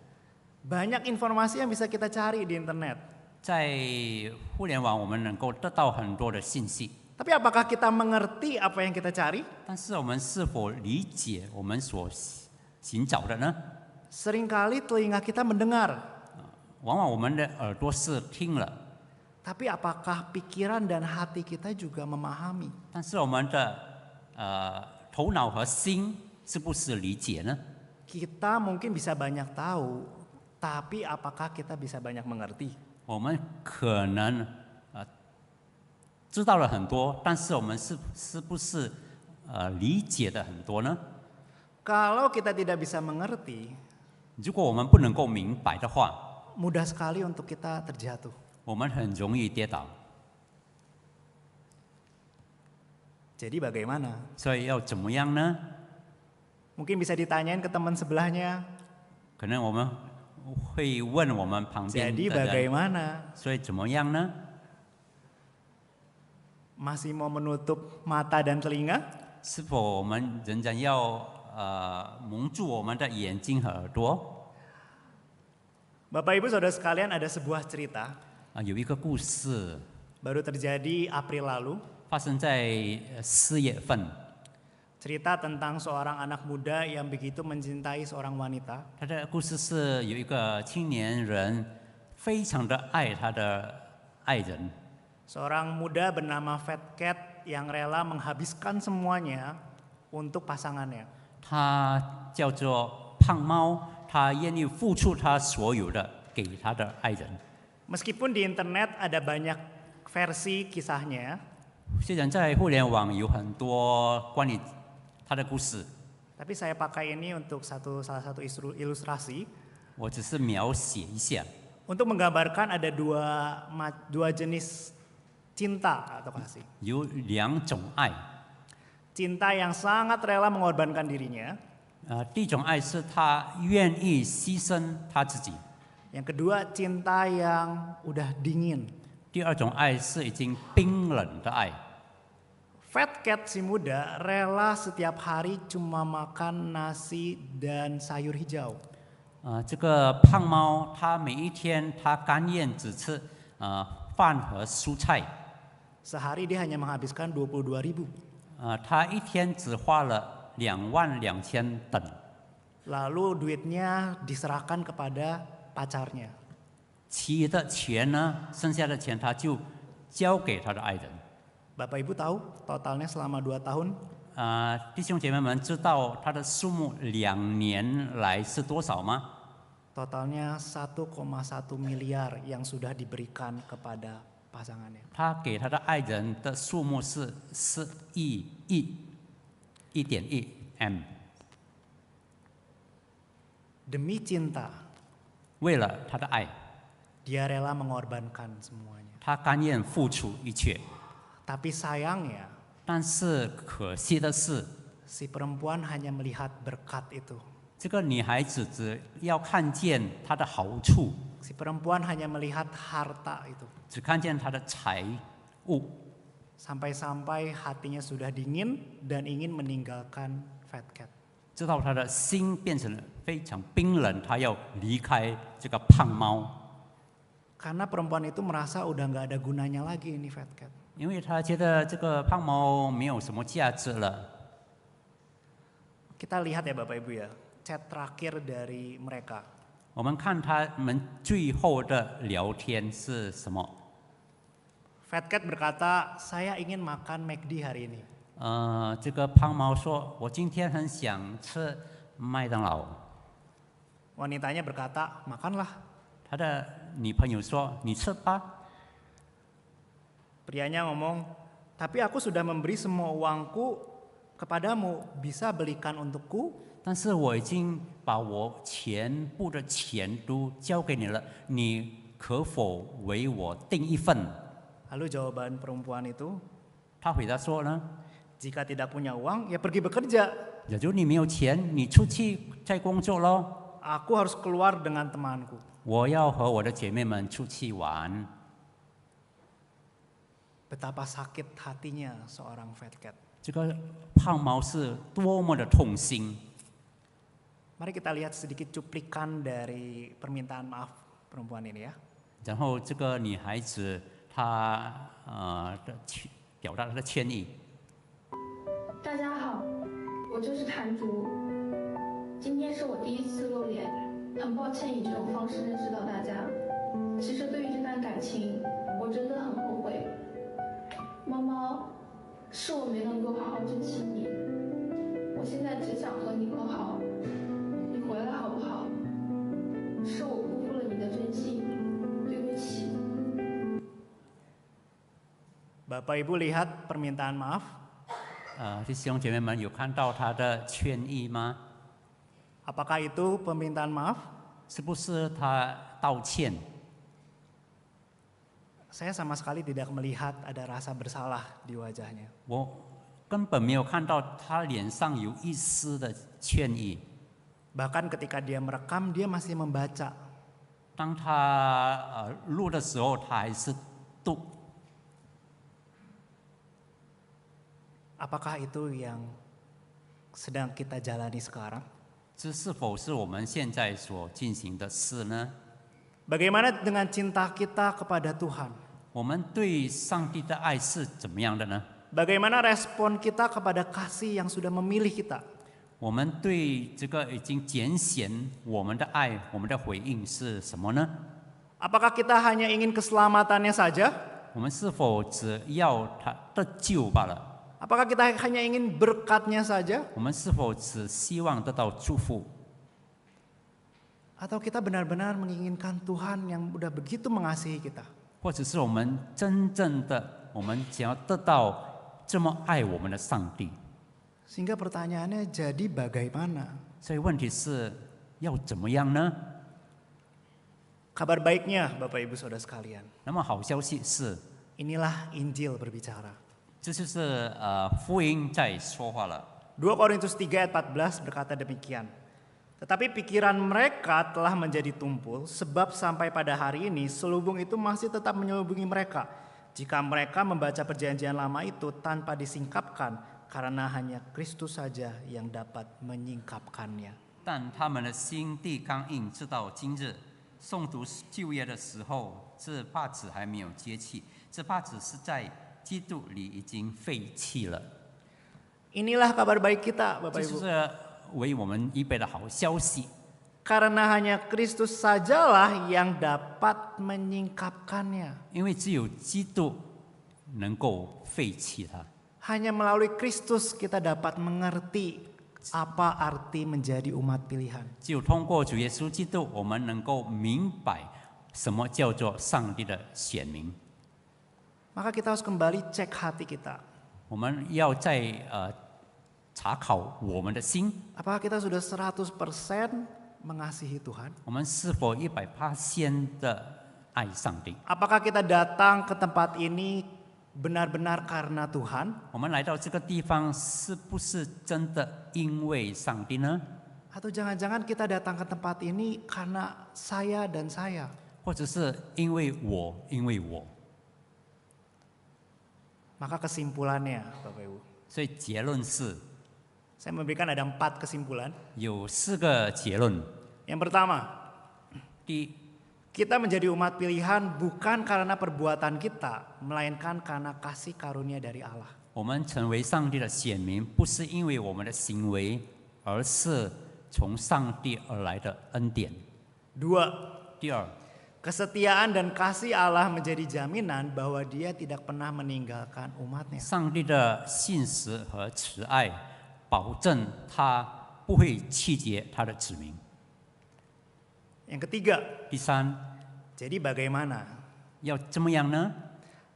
Banyak informasi yang bisa kita cari di internet. 在互联网，我们能够得到很多的信息， Tapi apakah kita mengerti apa yang kita cari? 但是我们是否理解我们所寻找的呢？ Seringkali telinga kita mendengar. 往往我们的耳朵是听了， Tapi apakah pikiran dan hati kita juga memahami? 但是我们的头脑和心是不是理解呢？ Kita mungkin bisa banyak tahu, tapi apakah kita bisa banyak mengerti? 我们可能知道了很多，但是我们是不是理解的很多呢？ Kalau kita tidak bisa mengerti, 如果我们不能够明白的话， mudah sekali untuk kita terjatuh. 我们很容易跌倒。Jadi bagaimana? 所以要怎么样呢？ Mungkin bisa ditanyain ke teman sebelahnya. 可能我们会问我们旁边 Jadi 的人， bagaimana? 所以怎么样呢？ Masih mau menutup mata dan telinga? 是否我们仍然要蒙住我们的眼睛和耳朵？ Bapak Ibu Saudara sekalian, ada sebuah cerita 有一个故事 baru terjadi April lalu. 发生在4月份， Cerita tentang seorang anak muda yang begitu mencintai seorang wanita. 他的故事是有一个青年人非常的爱他的爱人， Seorang muda bernama Fat Cat yang rela menghabiskan semuanya untuk pasangannya. 他叫做胖猫，他愿意付出他所有的给他的爱人。 Meskipun di internet ada banyak versi kisahnya, 虽然在互联网有很多关于他的故事， tapi saya pakai ini untuk salah satu ilustrasi 我只是描写一下。 untuk menggambarkan ada dua jenis cinta atau kasih. 有2种爱， Cinta yang sangat rela mengorbankan dirinya. 第一种爱是他愿意牺牲他自己， Yang kedua, cinta yang udah dingin. 第二种爱是已经冰冷的爱。 Fat Cat si muda rela setiap hari cuma makan nasi dan sayur hijau. 这个胖猫，它每一天它甘愿只吃饭和蔬菜， Sehari dia hanya menghabiskan 22.000. 它一天只花了22000等， Lalu duitnya diserahkan kepada pacarnya. 其余的钱呢，剩下的钱他就交给他的爱人。 Bapak Ibu tahu totalnya selama 2 tahun? 弟兄姐妹们知道他的数目2年来是多少吗？ Totalnya 1,1 miliar yang sudah diberikan kepada pasangannya. 他给他的爱人的数目是1.1 M， Demi cinta, 为了他的爱， dia rela mengorbankan semuanya. 他甘愿付出一切。 Tapi sayangnya, 但是可惜的是， si perempuan hanya melihat berkat itu. 这个女孩子只要看见她的好处， Si perempuan hanya melihat harta itu. 只看见她的财物， Sampai-sampai hatinya sudah dingin dan ingin meninggalkan Fat Cat. 直到她的心变成了非常冰冷，她要离开这个胖猫， Karena perempuan itu merasa udah nggak ada gunanya lagi ini Fat Cat. 因为她觉得这个胖猫没有什么价值了。 Kita lihat ya Bapak Ibu ya, chat terakhir dari mereka. 我们看他们最后的聊天是什么？ Fat Cat berkata, saya ingin makan McD hari ini. 这个胖猫说：“我今天很想吃麦当劳。” Wanitanya berkata, makanlah. 他的女朋友说：“你吃吧。” Prianya ngomong, tapi aku sudah memberi semua uangku kepadamu, bisa belikan untukku? 但是我已经把我全部的钱都交给你了，你可否为我订一份？ Lalu jawaban perempuan itu, 他回答说呢 jika tidak punya uang, ya pergi bekerja. 假如你没有钱，你出去再工作咯。 Aku harus keluar dengan temanku. 我要和我的姐妹们出去玩。 Betapa sakit hatinya seorang Fat Cat. 这个胖猫是多么的痛心。 Mari kita lihat sedikit cuplikan dari permintaan maaf perempuan ini ya. 然后这个女孩子她表达她的歉意。 大家好，我就是谭竹。今天是我第一次露脸，很抱歉以这种方式认识到大家。其实对于这段感情，我真的很后悔。猫猫，是我没能够好好珍惜你。我现在只想和你和好，你回来好不好？是我辜负了你的真心，对不起。 Bapak Ibu lihat permintaan maaf. 弟兄姐妹们有看到她的歉意吗？ Apakah itu permintaan maaf? 是不是她道歉？ Saya sama sekali tidak melihat ada rasa bersalah di wajahnya. 我根本没有看到他脸上有一丝的歉意。 Bahkan ketika dia merekam, dia masih membaca. 当他录的时候，他还是读。 Apakah itu yang sedang kita jalani sekarang? 这是否是我们现在所进行的事呢？ Bagaimana dengan cinta kita kepada Tuhan? 我们对上帝的爱是怎么样的呢？ Bagaimana respon kita kepada kasih yang sudah memilih kita? 我们对这个已经拣选我们的爱，我们的回应是什么呢？ Apakah kita hanya ingin keselamatannya saja? 我们是否只要他的救罢了？ Apakah kita hanya ingin berkatnya saja? 我们是否只希望得到祝福？ Atau kita benar-benar menginginkan Tuhan yang udah begitu mengasihi kita? 或者是我们真正的，我们想要得到这么爱我们的上帝？ Sehingga pertanyaannya jadi bagaimana? 所以问题是要怎么样呢？ Kabar baiknya Bapak Ibu Saudara sekalian, 那么好消息是， inilah Injil berbicara. 这就是福音在说话了。 2 Korintus 3 ayat 14 berkata demikian. Tetapi pikiran mereka telah menjadi tumpul, sebab sampai pada hari ini selubung itu masih tetap menyelubungi mereka. Jika mereka membaca perjanjian lama itu tanpa disingkapkan, karena hanya Kristus saja yang dapat menyingkapkannya. 但他们的心地刚硬，直到今日。诵读旧约的时候，这帕子还没有揭弃，这帕子是在基督里已经废弃了。 Inilah kabar baik kita, 这 Bapak 就 Ibu. 是为我们预备的好消息。 Karena hanya Kristus sajalah yang dapat menyingkapkannya. 因为只有基督能够废弃它， Hanya melalui Kristus kita dapat mengerti apa arti menjadi umat pilihan. 只有通过主耶稣基督，我们能够明白什么叫做上帝的选民。 Maka kita harus kembali cek hati kita. 我们要再查考我们的心， Apakah kita sudah 100% mengasihi Tuhan? 我们是否100%的爱上帝？ Apakah kita datang ke tempat ini benar-benar karena Tuhan? 我们来到这个地方，是不是真的因为上帝呢？ Atau jangan-jangan kita datang ke tempat ini karena saya dan saya? 或者是因为我？ Maka kesimpulannya, Bapak Ibu, 所以结论是 saya memberikan ada 4 kesimpulan. 有4个结论。 Yang pertama, 第一， kita menjadi umat pilihan bukan karena perbuatan kita, melainkan karena kasih karunia dari Allah. 我们成为上帝的选民，不是因为我们的行为，而是从上帝而来的恩典。 2. 第二， Kesetiaan dan kasih Allah menjadi jaminan bahwa Dia tidak pernah meninggalkan umatnya. 上帝的信实和慈爱，保证他不会弃绝他的子民。 Yang ketiga, 第三， jadi bagaimana? 要怎么样呢？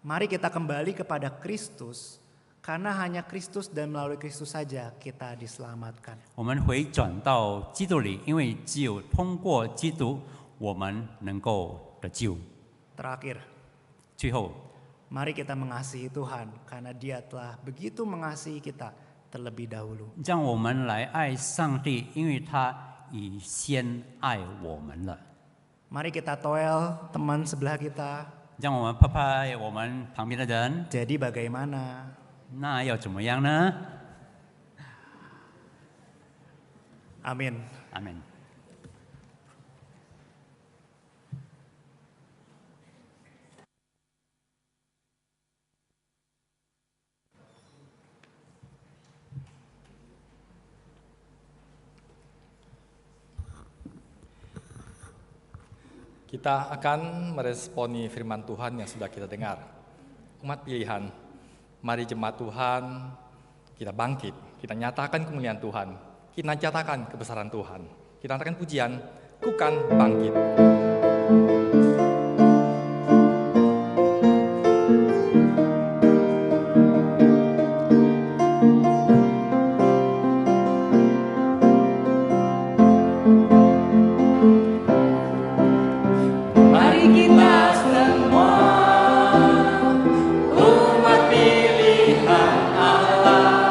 Mari kita kembali kepada Kristus, karena hanya Kristus dan melalui Kristus saja kita diselamatkan. 我们回转到基督里，因为只有通过基督，我们能够得救。 Terakhir, 最后， mari kita mengasihi Tuhan karena Dia telah begitu mengasihi kita terlebih dahulu. 让我们来爱上帝，因为他已先爱我们了。 Mari kita toel teman sebelah kita. 让我们拍拍我们旁边的人， Jadi bagaimana? 那要怎么样呢？ Amin. 阿门。 Kita akan meresponi firman Tuhan yang sudah kita dengar. Umat pilihan, mari jemaat Tuhan, kita bangkit, kita nyatakan kemuliaan Tuhan, kita nyatakan kebesaran Tuhan, kita nyatakan pujian, ku kan bangkit. Umat pilihan Allah.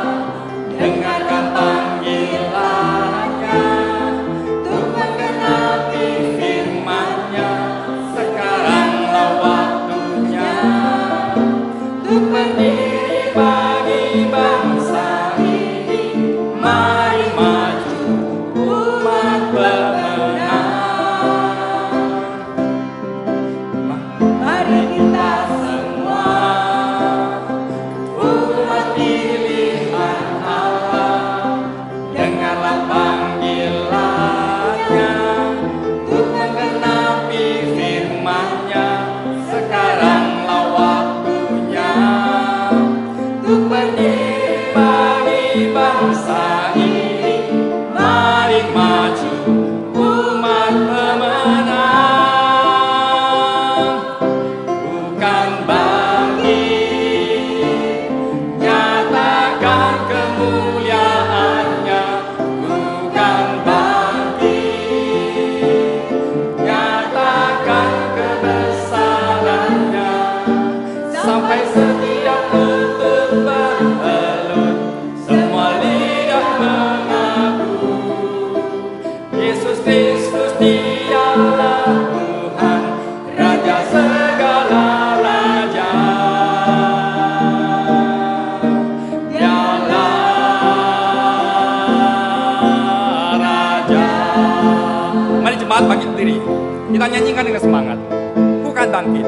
Dialah Tuhan, Raja segala raja. Dialah Raja. Mari jemaat bangkit berdiri. Kita nyanyikan dengan semangat. Ku kan bangkit.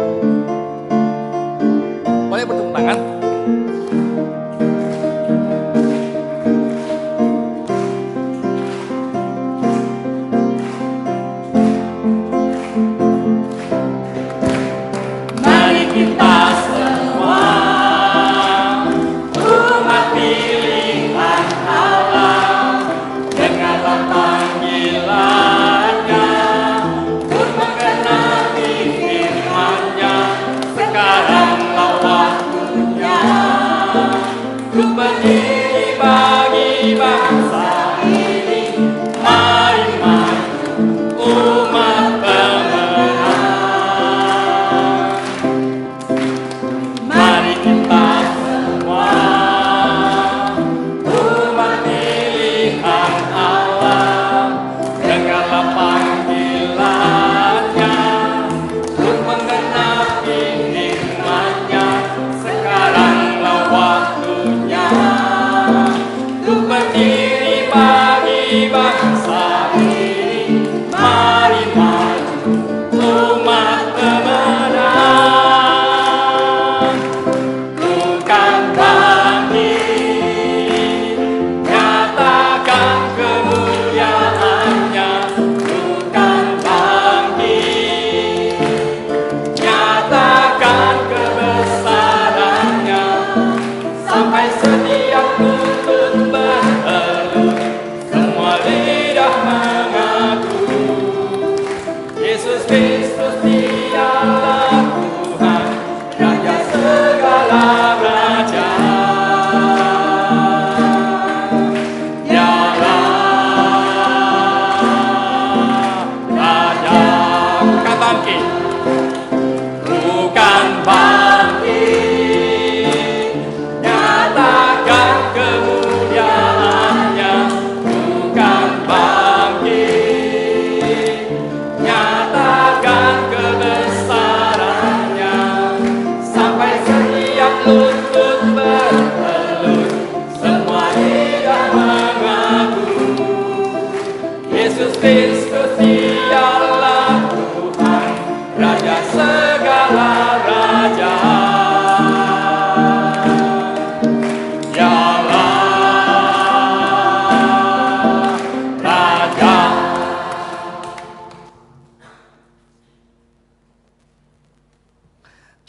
Boleh bertepuk tangan.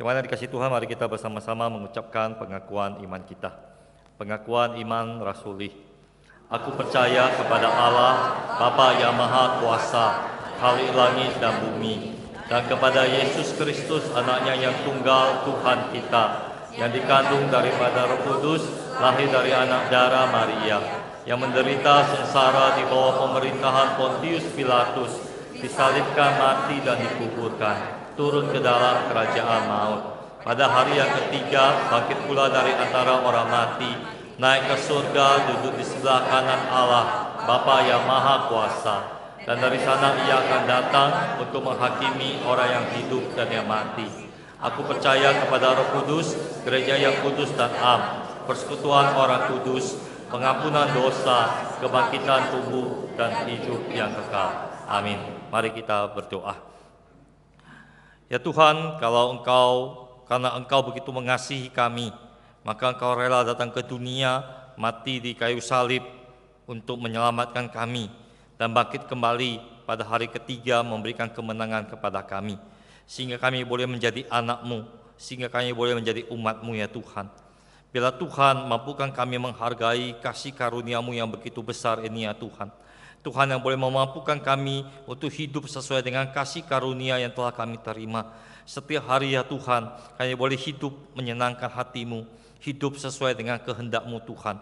Jemaat dikasih Tuhan, mari kita bersama-sama mengucapkan pengakuan iman kita. Pengakuan iman rasuli. Aku percaya kepada Allah, Bapa yang Maha Kuasa, Khalik langit dan bumi, dan kepada Yesus Kristus, anaknya yang tunggal, Tuhan kita, yang dikandung daripada Roh Kudus, lahir dari anak darah Maria, yang menderita sengsara di bawah pemerintahan Pontius Pilatus, disalibkan, mati dan dikuburkan, turun ke dalam kerajaan maut. Pada hari yang ketiga, bangkit pula dari antara orang mati, naik ke surga, duduk di sebelah kanan Allah, Bapa yang Maha Kuasa. Dan dari sana ia akan datang untuk menghakimi orang yang hidup dan yang mati. Aku percaya kepada Roh Kudus, gereja yang kudus dan am, persekutuan orang kudus, pengampunan dosa, kebangkitan tubuh, dan hidup yang kekal. Amin. Mari kita berdoa. Ya Tuhan, karena Engkau begitu mengasihi kami, maka Engkau rela datang ke dunia, mati di kayu salib untuk menyelamatkan kami, dan bangkit kembali pada hari ketiga memberikan kemenangan kepada kami, sehingga kami boleh menjadi anak-Mu, sehingga kami boleh menjadi umat-Mu ya Tuhan. Bila Tuhan, mampukan kami menghargai kasih karunia-Mu yang begitu besar ini ya Tuhan. Tuhan yang boleh memampukan kami untuk hidup sesuai dengan kasih karunia yang telah kami terima. Setiap hari ya Tuhan, kami boleh hidup menyenangkan hati-Mu, hidup sesuai dengan kehendak-Mu Tuhan.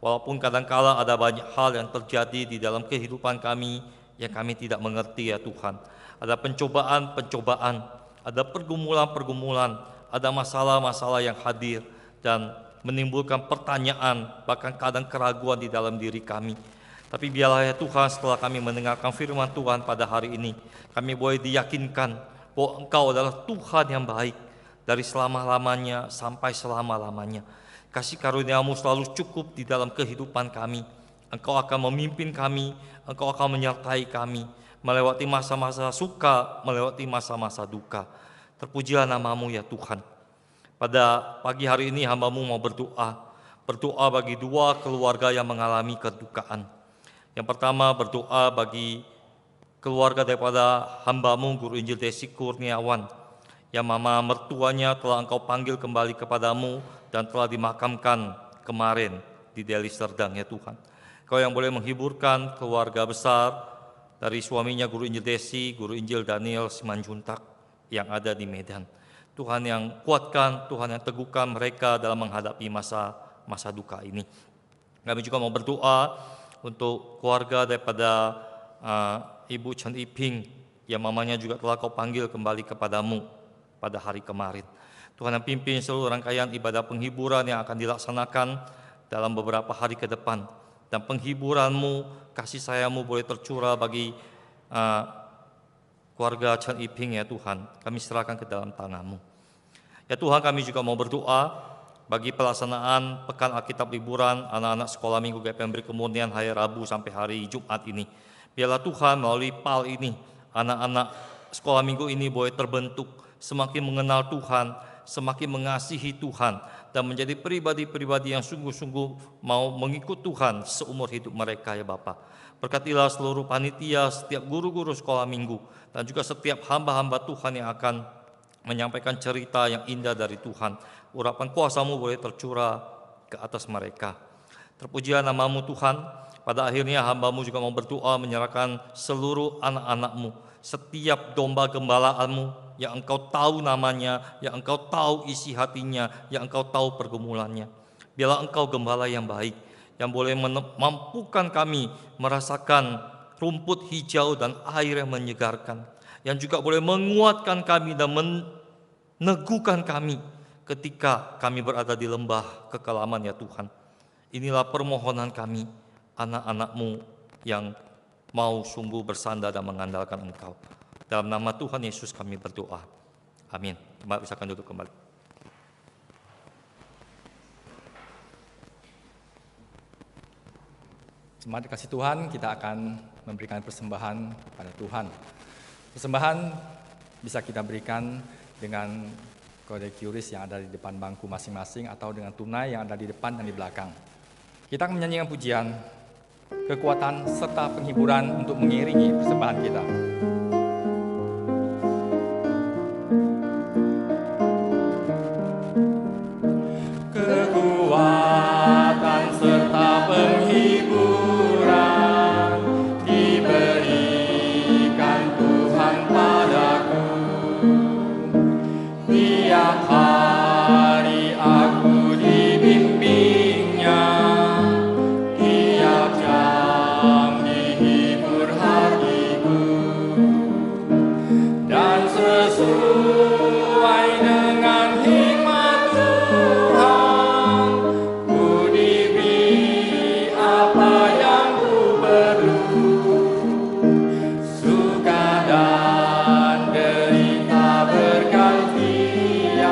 Walaupun kadangkala ada banyak hal yang terjadi di dalam kehidupan kami yang kami tidak mengerti ya Tuhan. Ada pencobaan-pencobaan, ada pergumulan-pergumulan, ada masalah-masalah yang hadir dan menimbulkan pertanyaan, bahkan kadang keraguan di dalam diri kami. Tapi biarlah ya Tuhan, setelah kami mendengarkan firman Tuhan pada hari ini, kami boleh diyakinkan bahwa Engkau adalah Tuhan yang baik dari selama-lamanya sampai selama-lamanya. Kasih karunia-Mu selalu cukup di dalam kehidupan kami. Engkau akan memimpin kami, Engkau akan menyertai kami, melewati masa-masa suka, melewati masa-masa duka. Terpujilah nama-Mu ya Tuhan. Pada pagi hari ini hamba-Mu mau berdoa bagi dua keluarga yang mengalami kedukaan. Yang pertama berdoa bagi keluarga daripada hamba-Mu Guru Injil Desi Kurniawan, yang mama mertuanya telah Engkau panggil kembali kepadamu dan telah dimakamkan kemarin di Deli Serdang ya Tuhan. Kau yang boleh menghiburkan keluarga besar dari suaminya Guru Injil Desi, Guru Injil Daniel Simanjuntak yang ada di Medan. Tuhan yang kuatkan, Tuhan yang teguhkan mereka dalam menghadapi masa duka ini. Kami juga mau berdoa untuk keluarga daripada Ibu Chen Iping yang mamanya juga telah Kau panggil kembali kepadamu pada hari kemarin. Tuhan yang pimpin seluruh rangkaian ibadah penghiburan yang akan dilaksanakan dalam beberapa hari ke depan. Dan penghiburan-Mu, kasih sayang-Mu boleh tercurah bagi keluarga Chen Iping ya Tuhan. Kami serahkan ke dalam tangan-Mu. Ya Tuhan, kami juga mau berdoa bagi pelaksanaan Pekan Alkitab Liburan anak-anak sekolah minggu GPM Kemurnian hari Rabu sampai hari Jumat ini. Biarlah Tuhan melalui PAL ini, anak-anak sekolah minggu ini boleh terbentuk, semakin mengenal Tuhan, semakin mengasihi Tuhan, dan menjadi pribadi-pribadi yang sungguh-sungguh mau mengikut Tuhan seumur hidup mereka ya Bapa. Berkatilah seluruh panitia, setiap guru-guru sekolah minggu, dan juga setiap hamba-hamba Tuhan yang akan menyampaikan cerita yang indah dari Tuhan. Urapan kuasa-Mu boleh tercurah ke atas mereka. Terpujilah nama-Mu Tuhan. Pada akhirnya hamba-Mu juga mau berdoa menyerahkan seluruh anak-anak-Mu, setiap domba gembalaan-Mu yang Engkau tahu namanya, yang Engkau tahu isi hatinya, yang Engkau tahu pergumulannya. Biarlah Engkau gembala yang baik, yang boleh mampukan kami merasakan rumput hijau dan air yang menyegarkan, yang juga boleh menguatkan kami dan meneguhkan kami ketika kami berada di lembah kekelaman ya Tuhan. Inilah permohonan kami, anak-anak-Mu yang mau sungguh bersandar dan mengandalkan Engkau. Dalam nama Tuhan Yesus kami berdoa. Amin. Mbak bisa duduk kembali. Jemaat dikasih Tuhan, kita akan memberikan persembahan pada Tuhan. Persembahan bisa kita berikan dengan kode QRIS yang ada di depan bangku masing-masing atau dengan tunai yang ada di depan dan di belakang. Kita akan menyanyikan pujian, kekuatan serta penghiburan untuk mengiringi persembahan kita. Kekuatan serta penghiburan diberikan Tuhan padaku. Tiap hari aku dibimbingnya, tiap jam dihibur hatiku, dan sesuai dengan hikmat Tuhan, ku diberi apa yang ku perlu. Suka dan derita bergantian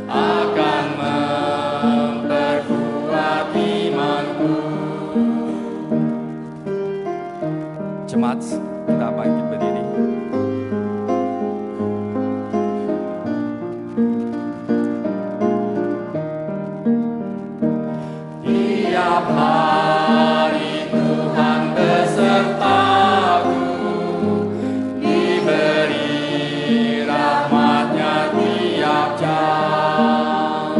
akan memperkuat imanku. Jemaat, kita bangkit berdiri. Tiap hari Tuhan besertaku, diberi rahmat-Nya tiap jam,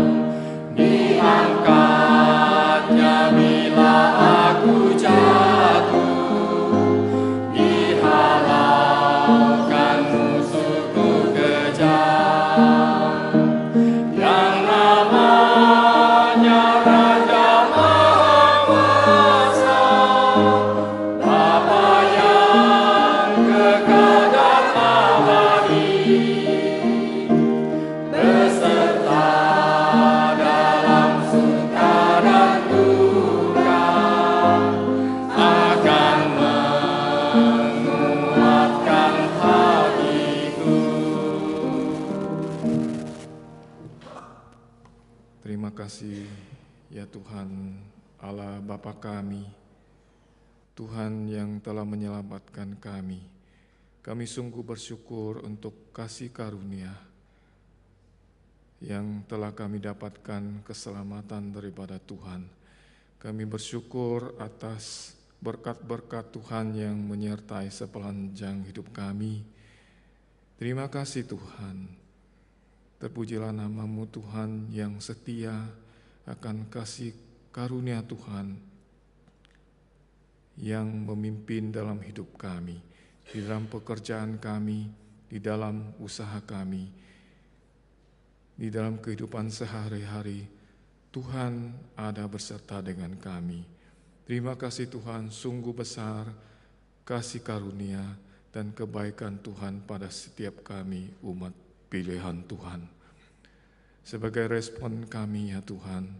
diangkat-Nya bila aku jatuh, dihalang kasih ya Tuhan Allah Bapa kami, Tuhan yang telah menyelamatkan kami. Kami sungguh bersyukur untuk kasih karunia yang telah kami dapatkan keselamatan daripada Tuhan. Kami bersyukur atas berkat-berkat Tuhan yang menyertai sepanjang hidup kami. Terima kasih Tuhan. Terpujilah nama-Mu Tuhan yang setia akan kasih karunia Tuhan yang memimpin dalam hidup kami, di dalam pekerjaan kami, di dalam usaha kami, di dalam kehidupan sehari-hari. Tuhan ada beserta dengan kami. Terima kasih Tuhan, sungguh besar kasih karunia dan kebaikan Tuhan pada setiap kami umat pilihan Tuhan. Sebagai respon kami ya Tuhan,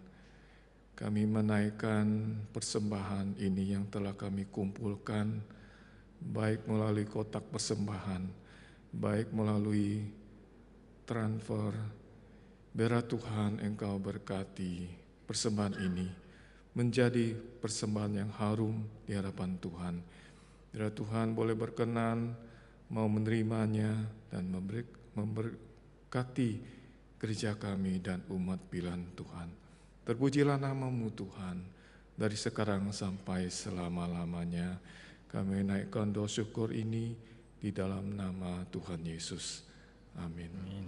kami menaikkan persembahan ini yang telah kami kumpulkan, baik melalui kotak persembahan, baik melalui transfer. Biarlah Tuhan Engkau berkati persembahan ini menjadi persembahan yang harum di hadapan Tuhan. Biarlah Tuhan boleh berkenan mau menerimanya dan memberkati gereja kami dan umat pilihan Tuhan. Terpujilah nama-Mu Tuhan, dari sekarang sampai selama-lamanya. Kami naikkan doa syukur ini di dalam nama Tuhan Yesus. Amin.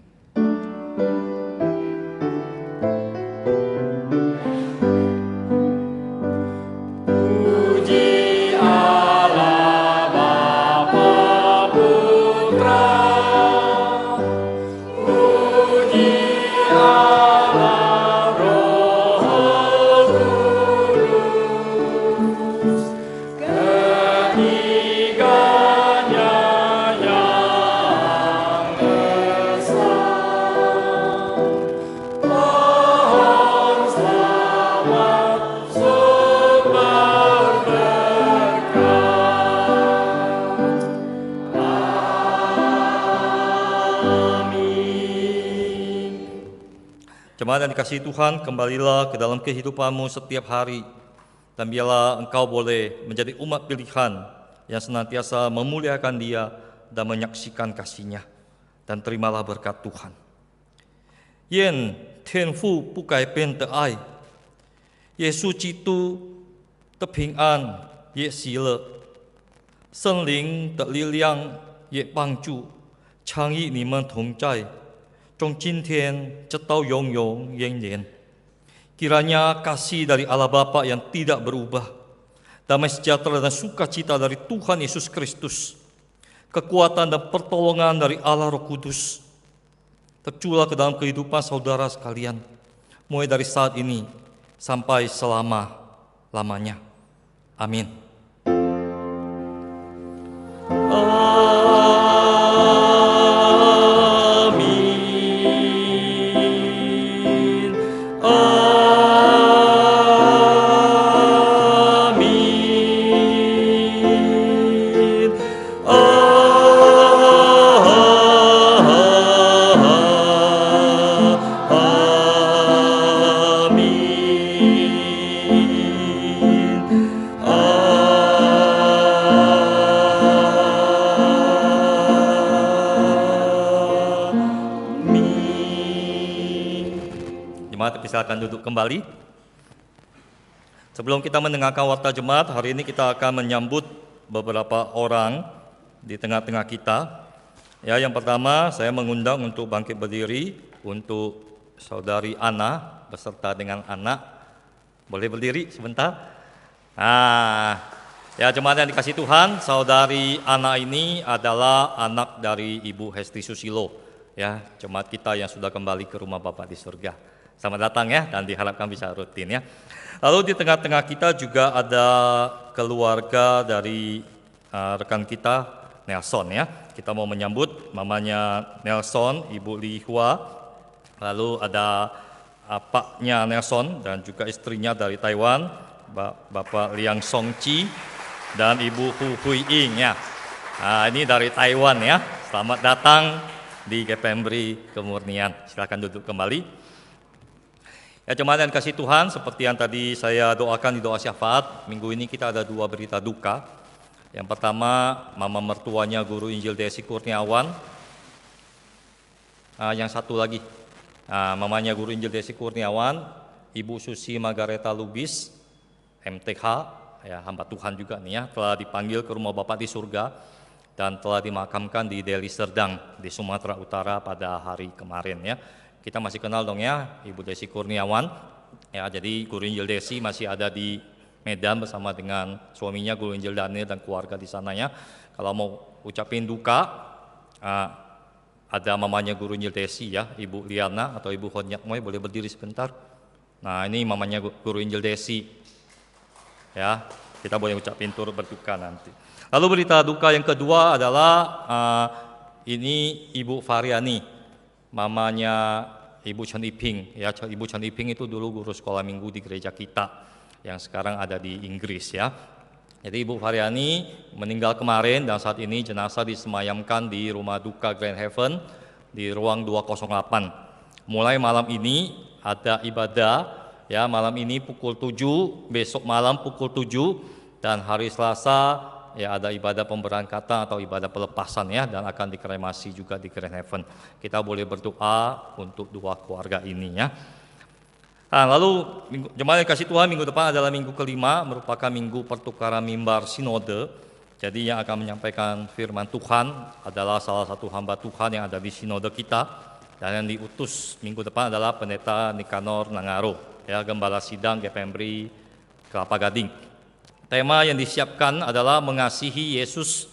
Jemaat yang dikasihi Tuhan, kembalilah ke dalam kehidupanmu setiap hari, dan biarlah engkau boleh menjadi umat pilihan yang senantiasa memuliakan Dia dan menyaksikan kasih-Nya. Dan terimalah berkat Tuhan. Yen Thiên父不改变的爱，耶稣基督的平安也喜乐，圣灵的力量也帮助，常与你们同在。从今天直到永永远远. Kiranya kasih dari Allah Bapa yang tidak berubah, damai sejahtera dan sukacita dari Tuhan Yesus Kristus, kekuatan dan pertolongan dari Allah Roh Kudus tercurah ke dalam kehidupan saudara sekalian, mulai dari saat ini sampai selama-lamanya. Amin. Silakan duduk kembali. Sebelum kita mendengarkan warta jemaat, hari ini kita akan menyambut beberapa orang di tengah-tengah kita. Ya, yang pertama saya mengundang untuk bangkit berdiri untuk saudari Ana beserta dengan anak. Boleh berdiri sebentar? Nah, ya jemaat yang dikasihi Tuhan, saudari Ana ini adalah anak dari Ibu Hesti Susilo. Ya, jemaat kita yang sudah kembali ke rumah Bapa di surga. Selamat datang ya, dan diharapkan bisa rutin ya. Lalu di tengah-tengah kita juga ada keluarga dari rekan kita Nelson ya. Kita mau menyambut mamanya Nelson, Ibu Li Hua. Lalu ada apaknya Nelson dan juga istrinya dari Taiwan, Bapak Liang Song Chi dan Ibu Hu Hui Ying ya. Nah, ini dari Taiwan ya. Selamat datang di GPMBRI Kemurnian. Silakan duduk kembali. Ya jemaat yang kasih Tuhan, seperti yang tadi saya doakan di doa syafaat, minggu ini kita ada 2 berita duka. Yang pertama, mama mertuanya Guru Injil Desi Kurniawan. Yang satu lagi, mamanya Guru Injil Desi Kurniawan, Ibu Susi Margareta Lubis, MTH, ya hamba Tuhan juga nih ya, telah dipanggil ke rumah Bapa di surga dan telah dimakamkan di Deli Serdang di Sumatera Utara pada hari kemarin ya. Kita masih kenal dong ya Ibu Desi Kurniawan. Ya, jadi Guru Injil Desi masih ada di Medan bersama dengan suaminya Guru Injil Daniel dan keluarga di sananya. Kalau mau ucapin duka, ada mamanya Guru Injil Desi ya, Ibu Liana atau Ibu Honyak Moy, boleh berdiri sebentar. Nah, ini mamanya Guru Injil Desi. Ya, kita boleh ucapin turut berduka nanti. Lalu berita duka yang kedua adalah ini Ibu Variani. Mamanya Ibu Chen Iping, ya Ibu Chen Iping itu dulu guru sekolah minggu di gereja kita yang sekarang ada di Inggris ya. Jadi Ibu Variani meninggal kemarin dan saat ini jenazah disemayamkan di rumah duka Grand Heaven di ruang 208. Mulai malam ini ada ibadah ya, malam ini pukul 7, besok malam pukul 7 dan hari Selasa ya ada ibadah pemberangkatan atau ibadah pelepasan ya, dan akan dikremasi juga di Grand Heaven. Kita boleh berdoa untuk 2 keluarga ini ya. Nah, lalu jemaat yang kasih Tuhan, minggu depan adalah minggu kelima, merupakan minggu pertukaran mimbar sinode. Jadi yang akan menyampaikan firman Tuhan adalah salah satu hamba Tuhan yang ada di sinode kita, dan yang diutus minggu depan adalah Pendeta Nikanor Nangaro ya, Gembala Sidang GPMBRI Kelapa Gading. Tema yang disiapkan adalah mengasihi Yesus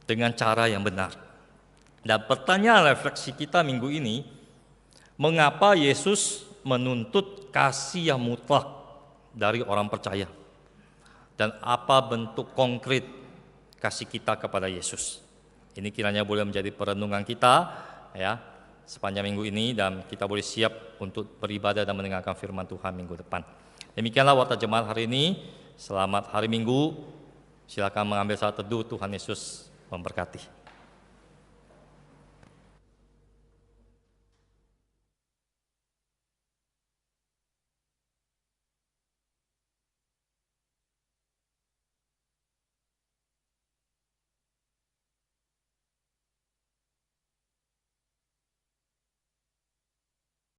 dengan cara yang benar. Dan pertanyaan refleksi kita minggu ini, mengapa Yesus menuntut kasih yang mutlak dari orang percaya? Dan apa bentuk konkret kasih kita kepada Yesus? Ini kiranya boleh menjadi perenungan kita ya sepanjang minggu ini, dan kita boleh siap untuk beribadah dan mendengarkan firman Tuhan minggu depan. Demikianlah warta jemaat hari ini. Selamat hari Minggu. Silakan mengambil saat teduh. Tuhan Yesus memberkati.